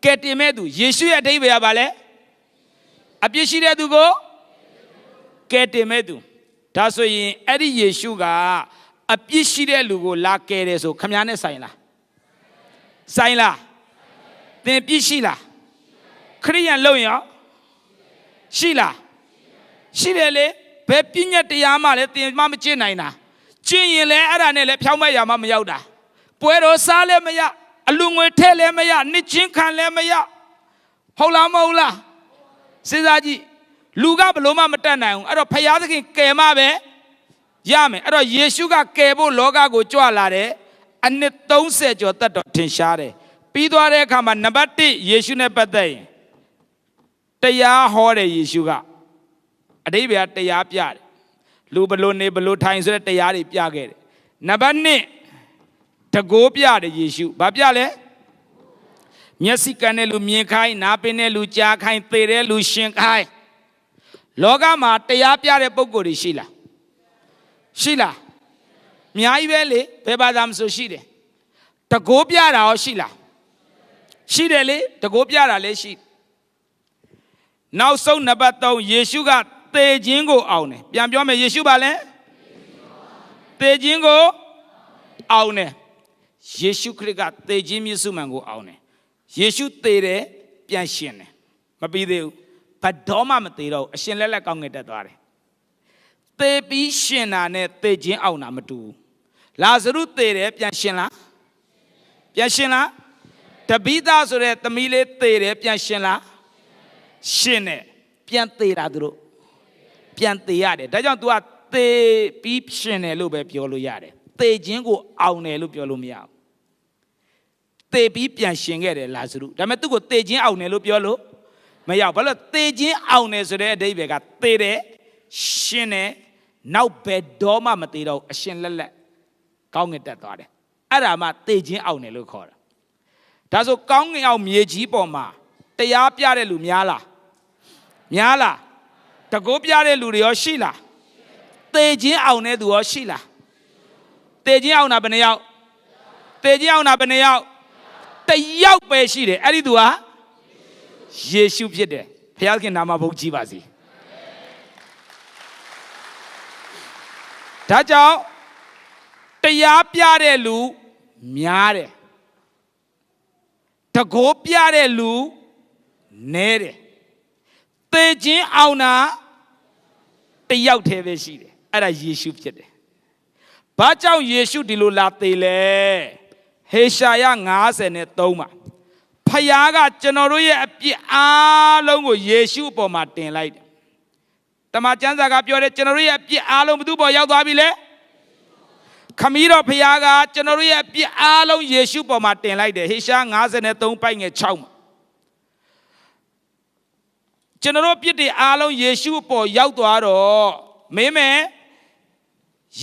ကယ်တင်မဲ့သူယေရှုရဲ့အဓိပ္ပာယ်ကဘာလဲအပြစ်ရှိတဲ့သူကိုကယ်တင်မဲ့သူဒါဆိုရင်အဲ့ဒီယေရှုကအပြစ်ရှိတဲ့လူကိုလာကယ်တယ်ဆိုခမည်းနဲ့ဆိုင်လားဆိုင်လားသင်ပြစ်ရှိလားခရိယန်လုံရောရှိလားရှိတယ်လေဘယ်ပြည့်ညတ်တရားမှလည်းသင်မှမကျင့်နိုင်တာကျင့်ရင်လည်းအဲ့ဒါနဲ့လည်းဖြောင်းမဲ့ရမှမရောက်တာပွဲတော်စားလည်းမရအလူငွေထည့်လည်းမရနှစ်ချင်းခံလည်းမရဟုတ်လားမဟုတ်လားစဉ်းစားကြည့် လူကဘလို့မှမတတ်နိုင်ဘူးအဲ့တော့ဖယားသခင်ကယ်မပဲရမယ်အဲ့တော့ယေရှုကကယ်ဖို့လောကကိုကြွလာတယ်အနှစ်30ကျော်သက်တော်ထင်ရှားတယ်ပြီးသွားတဲ့အခါမှာနံပါတ်1ယေရှုနဲ့ပတ်သက်ရင်တရားဟောတယ်ယေရှုကအတိပ္ပယ်တရားပြတယ်လူဘလို့နေဘလို့ထိုင်ဆိုတဲ့တရားတွေပြခဲ့တယ်နံပါတ်2တကိုးပြတယ်ယေရှုဘာပြလဲမျက်စိကန်းတဲ့လူမြင်ခိုင်းနားပင်တဲ့လူကြားခိုင်းသေတဲ့လူရှင်ခိုင်းလောကမှာတရားပြတဲ့ပုဂ္ဂိုလ်တွေရှိလားရှိလားအများကြီးပဲလေဘယ်ဘာသာမဆိုရှိတယ်တကိုးပြတာရောရှိလားရှိတယ်လေတကိုးပြတာလည်းရှိနောက်ဆုံးနံပါတ်3ယေရှုကသေခြင်းကိုအောင်တယ်ပြန်ပြောမယ်ယေရှုပါလဲသေခြင်းကိုအောင်တယ်ယေရှုခရစ်ကသေခြင်းမြစ်စုမှန်ကိုအောင်တယ်ယေရှုသေတယ်ပြန်ရှင်တယ်မပြီးသေးဘူးဘတော်မှမသေးတော့အရှင်လက်လက်ကောင်းငင်တက်သွားတယ်သေပြီးရှင်တာနဲ့သေခြင်းအောင်တာမတူဘူးလာဇရုသေတယ်ပြန်ရှင်လားပြန်ရှင်လားတပိသားဆိုတဲ့သမီးလေးသေတယ်ပြန်ရှင်လားရှင်တယ်ပြန်သေတာသူတို့ပြန်သေရတယ်ဒါကြောင့် तू ကသေပြီးရှင်တယ်လို့ပဲပြောလို့ရတယ်သေခြင်းကိုအောင်တယ်လို့ပြောလို့မရဘူးသေပြီးပြန်ရှင်ခဲ့တယ်လာဇရုဒါပေမဲ့သူ့ကိုသေခြင်းအောင်တယ်လို့ပြောလို့မရဘူးဘာလို့သေခြင်းအောင်တယ်ဆိုတဲ့အဓိပ္ပာယ်ကသေတယ်ရှင်တယ်နောက်ဘယ်တော့မှမသေးတော့အရှင်လက်လက်ကောင်းငင်တက်သွားတယ်အဲ့ဒါမှသေခြင်းအောင်တယ်လို့ခေါ်တာဒါဆိုကောင်းငင်အောင်မြေကြီးပေါ်မှာတရားပြတဲ့လူများလားများလားတကိုးပြတဲ့လူတွေရောရှိလားသေခြင်းအောင်တဲ့သူရောရှိလားသေခြင်းအောင်တာဘယ်နှယောက်သေခြင်းအောင်တာဘယ်နှယောက်တစ်ယောက်ပဲရှိတယ်အဲ့ဒီသူဟာယေရှုဖြစ်တယ်ဘုရားခင်နာမဘုန်းကြီးပါစေဒါကြောင့်တရားပြတဲ့လူများတယ်တကိုးပြတဲ့လူနည်းတယ်သေခြင်းအောင်တာတစ်ယောက်တည်းပဲရှိတယ်အဲ့ဒါယေရှုဖြစ်တယ်ဘာကြောင့်ယေရှုဒီလိုလာသေလဲဟေရှာယ53မှာဖယားကကျွန်တော်တို့ရဲ့အပြစ်အားလုံးကိုယေရှုအပေါ်မှာတင်လိုက်တယ်တမန်ကျမ်းစာကပြောတယ်ကျွန်တော်တို့ရဲ့အပြစ်အားလုံးဘယ်သူပေါ်ရောက်သွားပြီလဲခမည်းတော်ဖယားကကျွန်တော်တို့ရဲ့အပြစ်အားလုံးယေရှုပေါ်မှာတင်လိုက်တယ်ဟေရှာ53ပိုက်ငယ်6မှာကျွန်တော်တို့ပြစ်တွေအားလုံးယေရှုအပေါ်ရောက်သွားတော့မင်းမဲ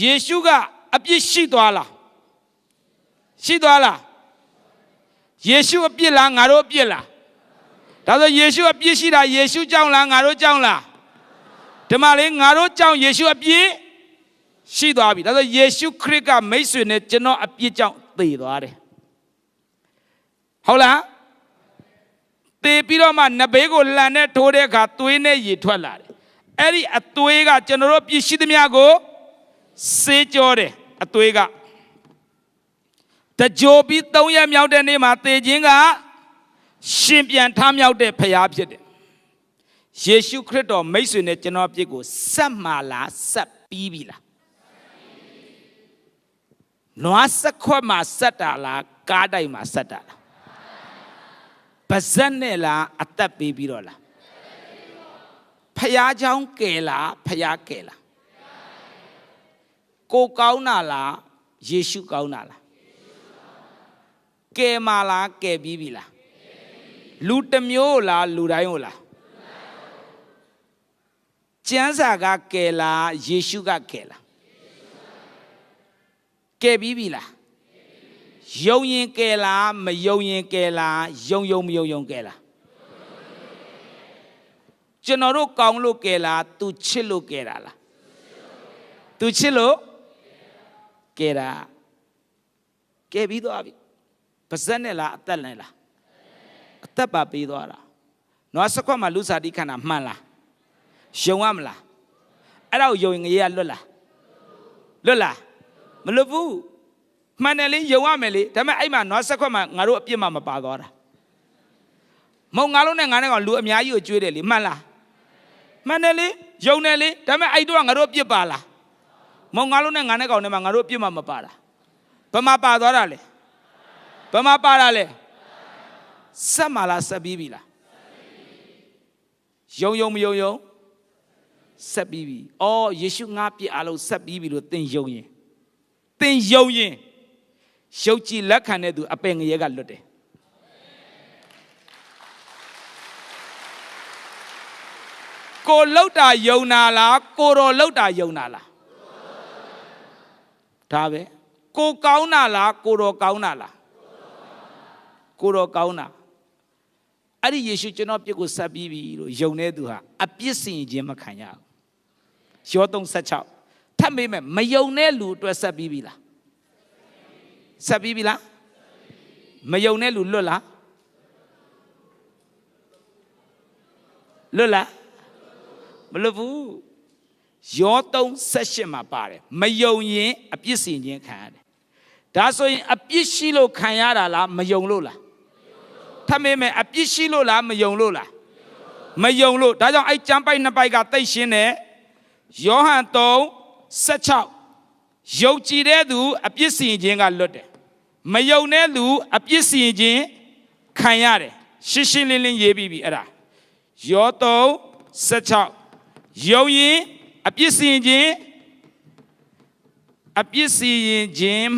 ယေရှုကအပြစ်ရှိသွားလားရှိသွားလားယေရှုအပြစ်လားငါတို့အပြစ်လားဒါဆိုယေရှုအပြစ်ရှိတာယေရှုကြောင့်လားငါတို့ကြောင့်လားဒီမှာလေငါတို့ကြောင့်ယေရှုအပြစ်ရှိသွားပြီဒါဆိုယေရှုခရစ်ကမိတ်ဆွေနဲ့ကျွန်တော်အပြစ်ကြောင့်သေသွားတယ်ဟုတ်လားသေပြီးတော့မှနဘေးကိုလှန်နဲ့ထိုးတဲ့အခါသွေးနဲ့ရေထွက်လာတယ်အဲ့ဒီအသွေးကကျွန်တော်တို့ပြစ်ရှိသမျှကိုဆေးကြောတယ်အသွေးကတကြိုပြီး3ရက်မြောက်တဲ့နေ့မှာသေခြင်းကရှင်ပြန်ထမြောက်တဲ့ဖရားဖြစ်တယ်ယေရှုခရစ်တော်မိတ်ဆွေနဲ့ကျွန်တော်အပြစ်ကိုဆက်မှာလားဆက်ပြီးပြီလားနွားစက်ခွက်မှာဆက်တာလားကားတိုက်မှာဆက်တာလားပါဇက်နဲ့လားအသက်ပေးပြီးတော့လားဖရားเจ้าကယ်လားဖရားကယ်လားကိုကောင်းတာလားယေရှုကောင်းတာလားကယ်မာလားကယ်ပြီးပြီလားလူတစ်မျိုးလားလူတိုင်းကိုလားကျမ်းစာကကယ်လားယေရှုကကယ်လားကယ်ပြီးပြီလားယုံရင်ကယ်လားမယုံရင်ကယ်လားယုံမယုံကယ်လားကျွန်တော်တို့ကောင်းလို့ကယ်လားသူချစ်လို့ကယ်တာလားသူချစ်လို့ကယ်တာကယ်ပြီးသွားပြီပါဇက်နဲ့လားအသက်နဲ့လားအသက်ပါပေးသွားတာနွားစခွက်မှာလူစားတိခန္ဓာမှန်လားယုံရမလားအဲ့ဒါကိုယုံရင်ငရေကလွတ်လားမလွတ်ဘူးမှန်တယ်လေယုံရမယ်လေဒါပေမဲ့အဲ့မှာနွားစခွက်မှာငါတို့အပြစ်မှမပါသွားတာမဟုတ်ငါလုံးနဲ့ငါနဲ့ကောင်လူအများကြီးကိုကြွေးတယ်လေမှန်လားမှန်တယ်လေယုံတယ်လေဒါပေမဲ့အဲ့တော့ငါတို့အပြစ်ပါလားမဟုတ်ငါလုံးနဲ့ငါနဲ့ကောင်နဲ့မှာငါတို့အပြစ်မှမပါတာဘယ်မှာပါသွားတာလဲဘယ်မှာပါတာလဲဆက်မှာလားဆက်ပြီးပြီလားယုံမယုံ ဆက်ပြီးပြီအော်ယေရှုငါပြစ်အားလုံးဆက်ပြီးပြီလို့သင်ယုံရင်ယုံကြည်လက်ခံတဲ့သူအပင်ငရဲကလွတ်တယ်ကိုလောက်တာယုံနာလားကိုတော်လောက်တာယုံနာလားဒါပဲကိုကောင်းတာလားကိုတော်ကောင်းတာလားကိုတော်ကောင်းတာအဲ့ဒီယေရှုကျွန်တော်ပြစ်ကိုဆက်ပြီးပြီလို့ယုံတဲ့သူဟာအပြစ်စင်ခြင်းမခံရဘူးယော3:16ထပ်မေးမယ်မယုံတဲ့လူအတွက်ဆက်ပြီးပြီလားဆက်ပြီးပြီလားမယုံတဲ့လူလွတ်လားမလွတ်ဘူးယော3:18မှာပါတယ်မယုံရင်အပြစ်စင်ခြင်းခံရတယ်ဒါဆိုရင်အပြစ်ရှိလို့ခံရတာလားမယုံလို့လားထပ်မေးမယ်အပြစ်ရှိလို့လားမယုံလို့လားမယုံလို့ဒါကြောင့်အဲ့ကျမ်းပိုက်နှစ်ပိုက်ကသိရှင်းတယ်ယောဟန်3:16ယုံကြည်တဲ့သူအပြစ်စင်ခြင်းကလွတ်တယ်မယုံတဲ့လူအပြစ်စင်ခြင်းခံရတယ်ရှင်းရှင်းလင်းလင်းရေးပြီးပြီအဲ့ဒါယော3:16ယုံရင်အပြစ်စင်ခြင်း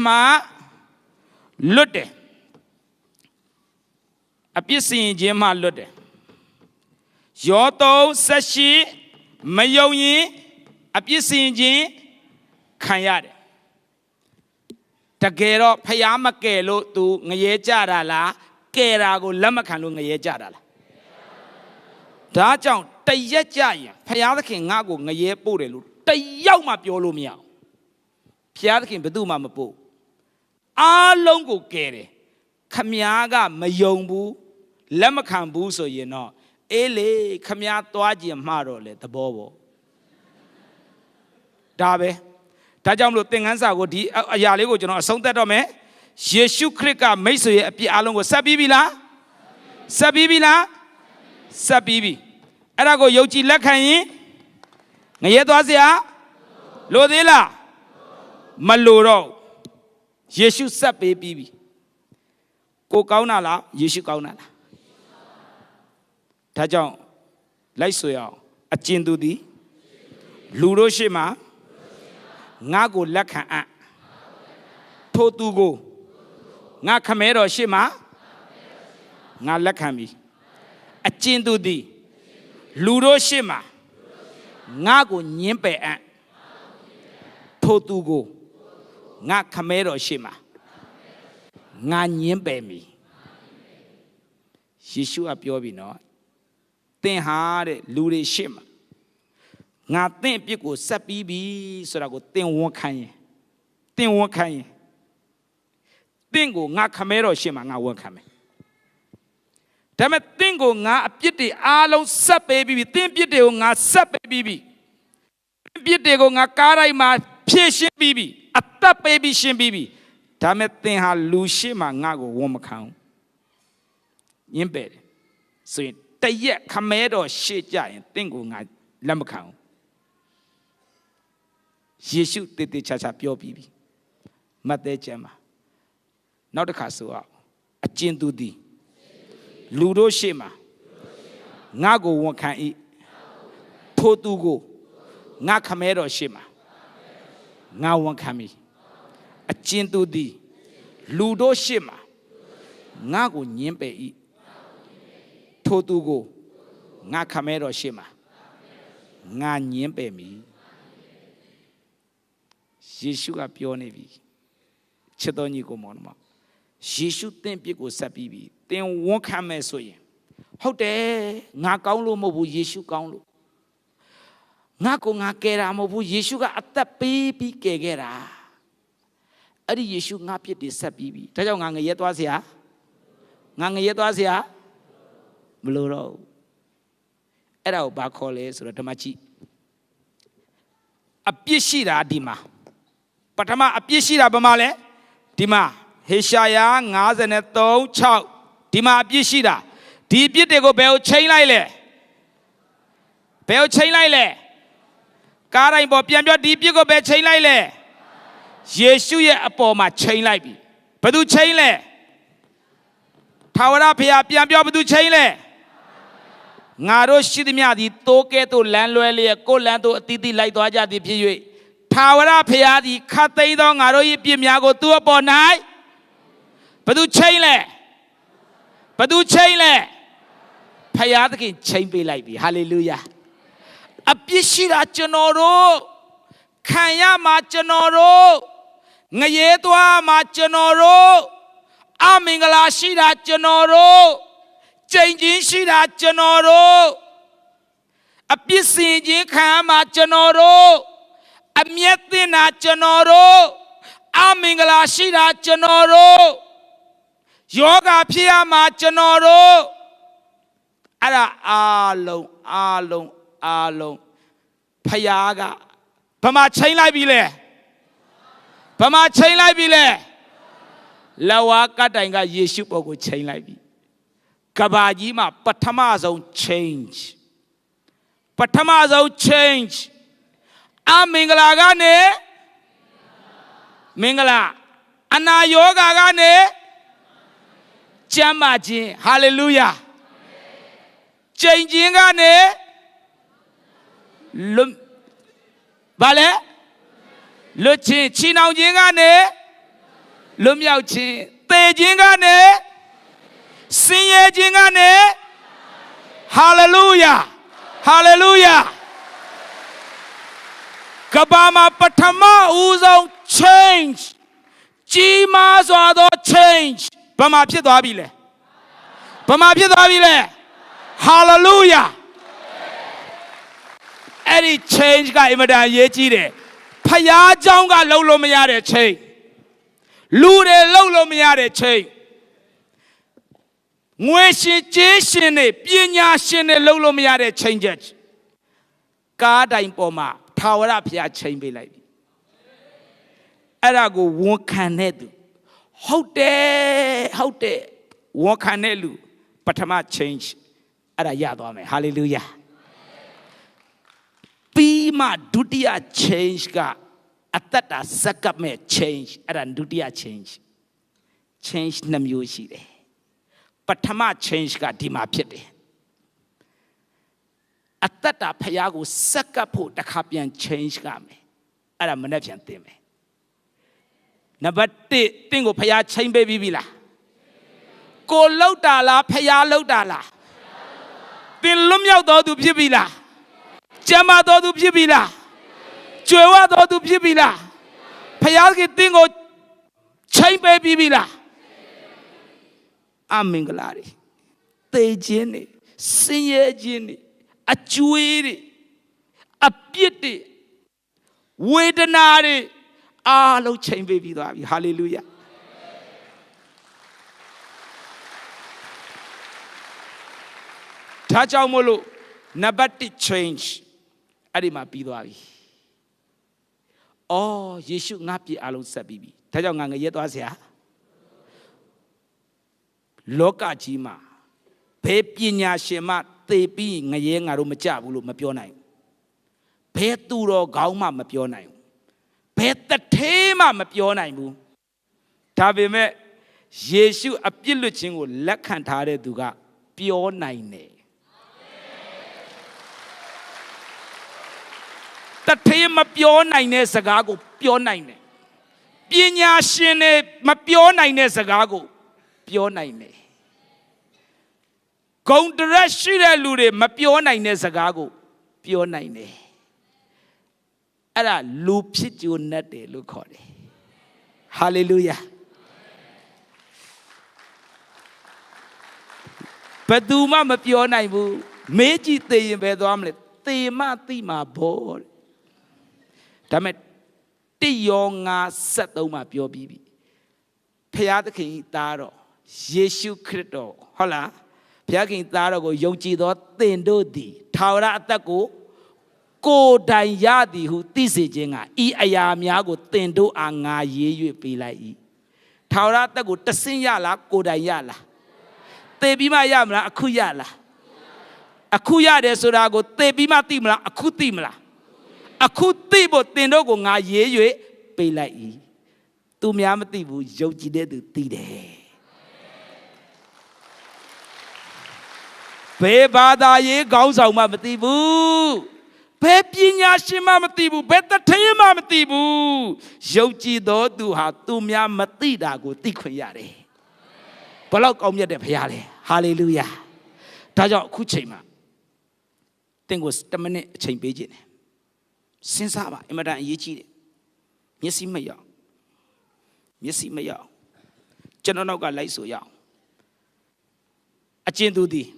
မှလွတ်တယ်အပြစ်စင်ခြင်းမှလွတ်တယ်ယော3:18မယုံရင်အပြစ်စင်ခြင်းခံရတယ်တကယ်တော့ဖျားမကယ်လို့ तू ငရဲကြတာလားကယ်တာကိုလက်မခံလို့ငရဲကြတာလားဒါကြောင့်တရက်ကြရင်ဖျားသခင်ငါ့ကိုငရဲပို့တယ်လို့တယောက်မှပြောလို့မရအောင်ဖျားသခင်ဘယ်သူမှမပို့အားလုံးကိုကယ်တယ်ခမားကမယုံဘူးလက်မခံဘူးဆိုရင်တော့အေးလေခမားသွားခြင်းမှားတော့လေသဘောပေါ့ဒါပဲဒါကြောင့်မလို့သင်ခန်းစာကိုဒီအရာလေးကိုကျွန်တော်အဆုံးသတ်တော့မယ်ယေရှုခရစ်ကမိတ်ဆွေရဲ့အပြစ်အလုံးကိုဆက်ပြီးပြီလားဆက်ပြီးပြီလားဆက်ပြီးပြီအဲ့ဒါကိုယုံကြည်လက်ခံရင်ငရဲသွားစရာလိုသေးလားမလိုတော့ယေရှုဆက်ပေးပြီးပြီကိုကောင်းတာလားယေရှုကောင်းတာလားဒါကြောင့်လိုက်ဆိုရအောင်အကျဉ်သူသည်လူတို့ရှေ့မှာငါကိုလက်ခံအပ်ထိုသူကိုငါခမဲတော်ရှေ့မှာငါလက်ခံပြီအကျဉ်သူသည်လူတို့ရှေ့မှာငါကိုညှင်းပယ်အပ်ထိုသူကိုငါခမဲတော်ရှေ့မှာငါညှင်းပယ်မည်ယေရှုကပြောပြီနော်သင်ဟာတဲ့လူတွေရှေ့မှာငါသင်အပြစ်ကိုဆက်ပြီးပြီဆိုတာကိုသင်ဝန်ခံရင်သင်ကိုငါခမဲတော်ရှေ့မှာငါဝန်ခံမယ်ဒါပေမဲ့သင်ကိုငါအပြစ်တွေအားလုံးဆက်ပေးပြီးပြီသင်ပြစ်တွေကိုငါဆက်ပေးပြီးပြီပြစ်တွေကိုငါကားတိုင်းမှာဖြည့်ရှင်းပြီးပြီအသက်ပေးပြီးရှင်းပြီးပြီဒါပေမဲ့သင်ဟာလူရှိမှငါကိုဝန်မခံဘူးညင်းပယ်တယ်ဆိုရင်တရက်ခမဲတော်ရှေ့ကြရင်သင်ကိုငါလက်မခံဘူးယေရှုတည်တည်ချာချာပြောပြီးပြီမဿဲကျမ်းမှာနောက်တစ်ခါဆိုအောင်အကျဉ်သူသည်လူတို့ရှေ့မှာငါကိုဝန်ခံ၏ထိုသူကိုငါခမဲတော်ရှေ့မှာငါဝန်ခံမည်အကျဉ်သူသည်လူတို့ရှေ့မှာငါကိုညှင်းပယ်၏ထိုသူကိုငါခမဲတော်ရှေ့မှာငါညှင်းပယ်မည်ယေရှုကပြောနေပြီချစ်တော်ညီကိုမောင်မယေရှုသင်ပြစ်ကိုဆက်ပြီးပြီသင်ဝန်ခံမယ်ဆိုရင်ဟုတ်တယ်ငါကောင်းလို့မဟုတ်ဘူးယေရှုကောင်းလို့ငါကိုငါကယ်တာမဟုတ်ဘူးယေရှုကအသက်ပေးပြီးကယ်ခဲ့တာအဲ့ဒီယေရှုငါပြစ်တွေဆက်ပြီးပြီဒါကြောင့်ငါငရဲသွားစရာမလိုတော့အဲ့ဒါကိုဘာခေါ်လဲဆိုတော့ဓမ္မကြီးအပြစ်ရှိတာဒီမှာပထမအပြစ်ရှိတာဘာမှလဲဒီမှာဟေရှာယ53:6ဒီမှာအပြစ်ရှိတာဒီအပြစ်တွေကိုဘယ်ကိုချိန်လိုက်လဲကားတိုင်းပေါ်ပြန်ပြောဒီအပြစ်ကိုဘယ်ချိန်လိုက်လဲယေရှုရဲ့အပေါ်မှာချိန်လိုက်ပြီဘယ်သူချိန်လဲထာဝရဘုရားပြန်ပြောဘယ်သူချိန်လဲ ငါတို့ရှိသမျှသည်တိုးကဲ့သို့လမ်းလွဲလျက်ကိုယ်လမ်းသို့အသီးသီးလိုက်သွားကြသည်ဖြစ်၍ထာဝရဘုရားသည်ခတ်သိမ်းသောငါတို့၏ပြစ်များကိုသူ့အပေါ်၌ဘသူချိန်လဲဘသူချိန်လဲဘုရားသခင်ချိန်ပေးလိုက်ပြီဟာလေလုယာအပြစ်ရှိတာကျွန်တော်တို့ခံရမှာကျွန်တော်တို့ငရဲသွားမှာကျွန်တော်တို့အမင်္ဂလာရှိတာကျွန်တော်တို့ကျင့်ခြင်းရှိတာကျွန်တော်တို့အပြစ်စင်ခြင်းခံရမှာကျွန်တော်တို့အမျက်တင်တာကျွန်တော်တို့အမင်္ဂလာရှိတာကျွန်တော်တို့ယောဂဖြစ်ရမှာကျွန်တော်တို့အဲ့ဒါအားလုံးဖယားကဘာမှချိန်လိုက်ပြီလဲဘာမှချိန်လိုက်ပြီလဲလဝါကတိုင်ကယေရှုပေါ်ကိုချိန်လိုက်ပြီကဘာကြီးမှာပထမဆုံး change အမင်္ဂလာကနေမင်္ဂလာအနာယောဂါကနေကျမ်းမာခြင်း hallelujah ကျင့်ခြင်းကနေဘာလဲလွတ်ခြင်းချီနှောင်ခြင်းကနေလွတ်မြောက်ခြင်းသေခြင်းကနေဆင်းရဲခြင်းကနေ hallelujah hallelujah ကဘာမှာပထမဦးဆုံး change ကြီးမားစွာသော change ဘာမှဖြစ်သွားပြီလဲဘာမှဖြစ်သွားပြီလဲ hallelujah အဲ့ဒီ change ကအင်မတန်ရေးကြီးတယ်ဖယားเจ้าကလှုပ်လို့မရတဲ့ change လူတွေလှုပ်လို့မရတဲ့ change ငွေရှင်ကြေးရှင်တွေပညာရှင်တွေလှုပ်လို့မရတဲ့ changes ကားတိုင်ပေါ်မှာထာဝရဘုရားချိန်ပေးလိုက်ပြီအဲ့ဒါကိုဝန်ခံတဲ့သူဟုတ်တယ်ဝန်ခံတဲ့လူပထမ change အဲ့ဒါရသွားမယ် hallelujah ပြီးမှဒုတိယ change ကအသက်တာစက္ကပ်မဲ့ change အဲ့ဒါဒုတိယ change နှစ်မျိုးရှိတယ်ပထမ change ကဒီမှာဖြစ်တယ်အသက်တာဖျားကိုစက္ကပ်ဖို့တစ်ခါပြန် change ကမယ်အဲ့ဒါမနေ့ပြန်သင်မယ်နံပါတ်1တင့်ကိုဖျားချိန်ပေးပြီးပြီလားကိုလောက်တာလားဖျားလောက်တာလားသင်လွတ်မြောက်တော်သူဖြစ်ပြီလားကျမ်းမာတော်သူဖြစ်ပြီလားကြွယ်ဝတော်သူဖြစ်ပြီလားဖျားကသင်ကိုချိန်ပေးပြီးပြီလားအမင်္ဂလာတွေသေခြင်းတွေဆင်းရဲခြင်းတွေအကျွေးတွေအပြစ်တွေဝေဒနာတွေအားလုံးချိန်ပေးပြီးသွားပြီဟာလေလုယာဒါကြောင့်မို့လို့နံပါတ်1 change အဲ့ဒီမှာပြီးသွားပြီအော်ယေရှုငါပြည့်အားလုံးဆက်ပြီးပြီဒါကြောင့်ငါငရဲသွားเสียလောကကြီးမှာဘယ်ပညာရှင်မှသေပြီးငရဲငါတို့မကြဘူးလို့မပြောနိုင်ဘူးဘယ်သူတော်ကောင်းမှမပြောနိုင်ဘူးဘယ်တထေးမှမပြောနိုင်ဘူးဒါပေမဲ့ယေရှုအပြစ်လွတ်ခြင်းကိုလက်ခံထားတဲ့သူကပြောနိုင်တယ်တထေးမပြောနိုင်တဲ့စကားကိုပြောနိုင်တယ်ပညာရှင်တွေမပြောနိုင်တဲ့စကားကိုပြောနိုင်တယ်ဂုဏ်တရက်ရှိတဲ့လူတွေမပြောနိုင်တဲ့စကားကိုပြောနိုင်တယ်အဲ့ဒါလူဖြစ်ကြိုးနဲ့တယ်လို့ခေါ်တယ်ဟာလေလုယာဘယ်သူမှမပြောနိုင်ဘူးမေးကြည့်သိရင်ပဲသွားမလဲသေမသိမှာဘောဒါမဲ့တိယော9:73မှာပြောပြီးပြီဖျားသခင်သားတော်ယေရှုခရစ်တော်ဟုတ်လားဘုရားခင်သားတော်ကိုယုံကြည်သောသင်တို့သည်ထာဝရအသက်ကိုကိုယ်တိုင်ရသည်ဟုသိစေခြင်းကဤအရာများကိုသင်တို့အားငါရေး၍ပေးလိုက်၏ထာဝရအသက်ကိုတဆင့်ရလားကိုယ်တိုင်ရလားသေပြီးမှရမလားအခုရလားအခုရတယ်ဆိုတာကိုသေပြီးမှသိမလားအခုသိမလားအခုသိဖို့သင်တို့ကိုငါရေး၍ပေးလိုက်၏သူများမသိဘူးယုံကြည်တဲ့သူသိတယ် ဘယ်ဘာသာရေးခေါင်းဆောင်မှမသိဘူးဘယ်ပညာရှင်မှမသိဘူးဘယ်တထေးမှမသိဘူးယုံကြည်သောသူဟာသူများမသိတာကိုသိခွင့်ရတယ်ဘယ်လောက်ကောင်းမြတ်တဲ့ဘုရားလဲဟာလေလုယာဒါကြောင့်အခုချိန်မှာသင်ကို10မိနစ်အချိန်ပေးခြင်းတယ်စဉ်းစားပါအင်မတန်အရေးကြီးတယ်မျက်စိမရောက်ကျွန်တော်နောက်ကလိုက်ဆိုရအောင်အကျဉ်သူသည်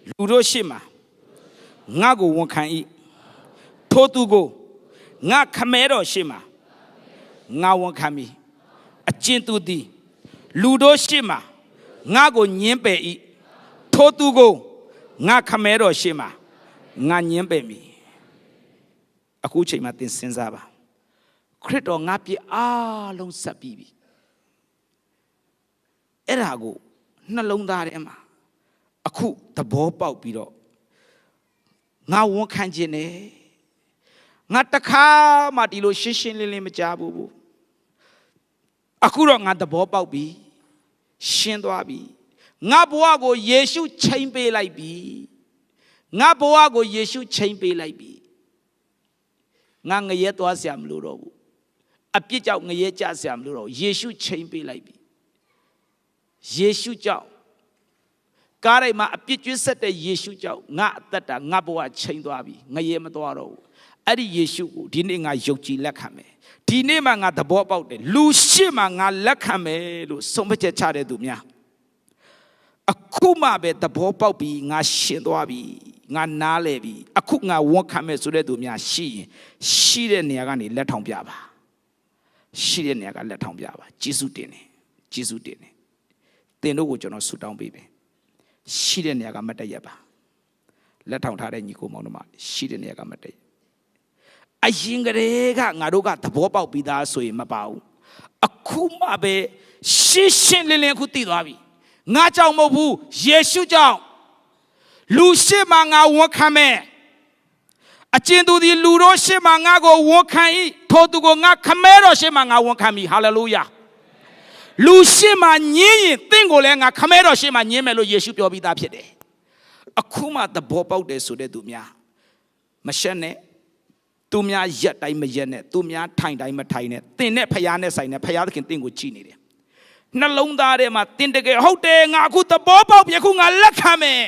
လူတို့ရှေ့မှာငါကိုဝန်ခံ၏ထိုသူကိုငါခမဲတော်ရှေ့မှာငါဝန်ခံမည်အကျဉ်သူသည်လူတို့ရှေ့မှာငါကိုညှင်းပယ်၏ထိုသူကိုငါခမဲတော်ရှေ့မှာငါညှင်းပယ်မည်အခုချိန်မှာသင်စဉ်းစားပါခရစ်တော်ငါပြည့်အားလုံးဆက်ပြီးပြီအဲ့ဒါကိုနှလုံးသားထဲမှာအခုသဘောပေါက်ပြီးတော့ငါဝန်ခံခြင်းနဲ့ငါတခါမှဒီလိုရှင်းရှင်းလင်းလင်းမကြားဘူးအခုတော့ငါသဘောပေါက်ပြီရှင်းသွားပြီငါဘဝကိုယေရှုချိန်ပေးလိုက်ပြီငါဘဝကိုယေရှုချိန်ပေးလိုက်ပြီငါငရဲသွားစရာမလိုတော့ဘူးအပြစ်ကြောင့်ငရဲကြစရာမလိုတော့ယေရှုချိန်ပေးလိုက်ပြီယေရှုကြောင့်ကားရိုက်မှာအပြစ်ကျွေးဆက်တဲ့ယေရှုကြောင့်ငါအသက်တာငါဘဝချိန်သွားပြီငရဲမသွားတော့ဘူးအဲ့ဒီယေရှုကိုဒီနေ့ငါယုံကြည်လက်ခံမယ်ဒီနေ့မှငါသဘောပေါက်တယ်လူရှိမှငါလက်ခံမယ်လို့ဆုံးဖြတ်ချတဲ့သူများအခုမှပဲသဘောပေါက်ပြီးငါရှင်းသွားပြီငါနားလဲပြီအခုငါဝန်ခံမယ်ဆိုတဲ့သူများရှိရင်ရှိတဲ့နေရာကနေလက်ထောင်ပြပါရှိတဲ့နေရာကလက်ထောင်ပြပါယေရှုတင်တယ်ယေရှုတင်တယ်သင်တို့ကိုကျွန်တော်ဆုတောင်းပေးမယ်ရှိတဲ့နေရာကမတက်ရပါလက်ထောင်ထားတဲ့ညီကိုမောင်တို့မရှိတဲ့နေရာကမတက်အရင်ကတည်းကငါတို့ကသဘောပေါက်ပြီးသားဆိုရင်မပါဘူးအခုမှပဲရှင်းရှင်းလင်းလင်းအခုသိသွားပြီငါကြောင့်မဟုတ်ဘူးယေရှုကြောင့်လူရှိမှငါဝန်ခံမယ်အကျဉ်သူဒီလူတို့ရှိမှငါကိုဝန်ခံ၏ထိုသူကိုငါခမဲတော်ရှိမှငါဝန်ခံမည်ဟာလေလုယာလူရှိမှညင်းရင်သင်ကိုလည်းငါခမဲတော်ရှိမှညင်းမယ်လို့ယေရှုပြောပြီးသားဖြစ်တယ်အခုမှသဘောပေါက်တယ်ဆိုတဲ့သူများမရှက်နဲ့သူများရက်တိုင်းမရက်နဲ့သူများထိုင်တိုင်းမထိုင်နဲ့သင်နဲ့ဖယားနဲ့ဆိုင်နဲ့ဖယားသခင်သင်ကိုကြည်နေတယ်နှလုံးသားထဲမှာသင်တကယ်ဟုတ်တယ်ငါအခုသဘောပေါက်ပြီအခုငါလက်ခံမယ်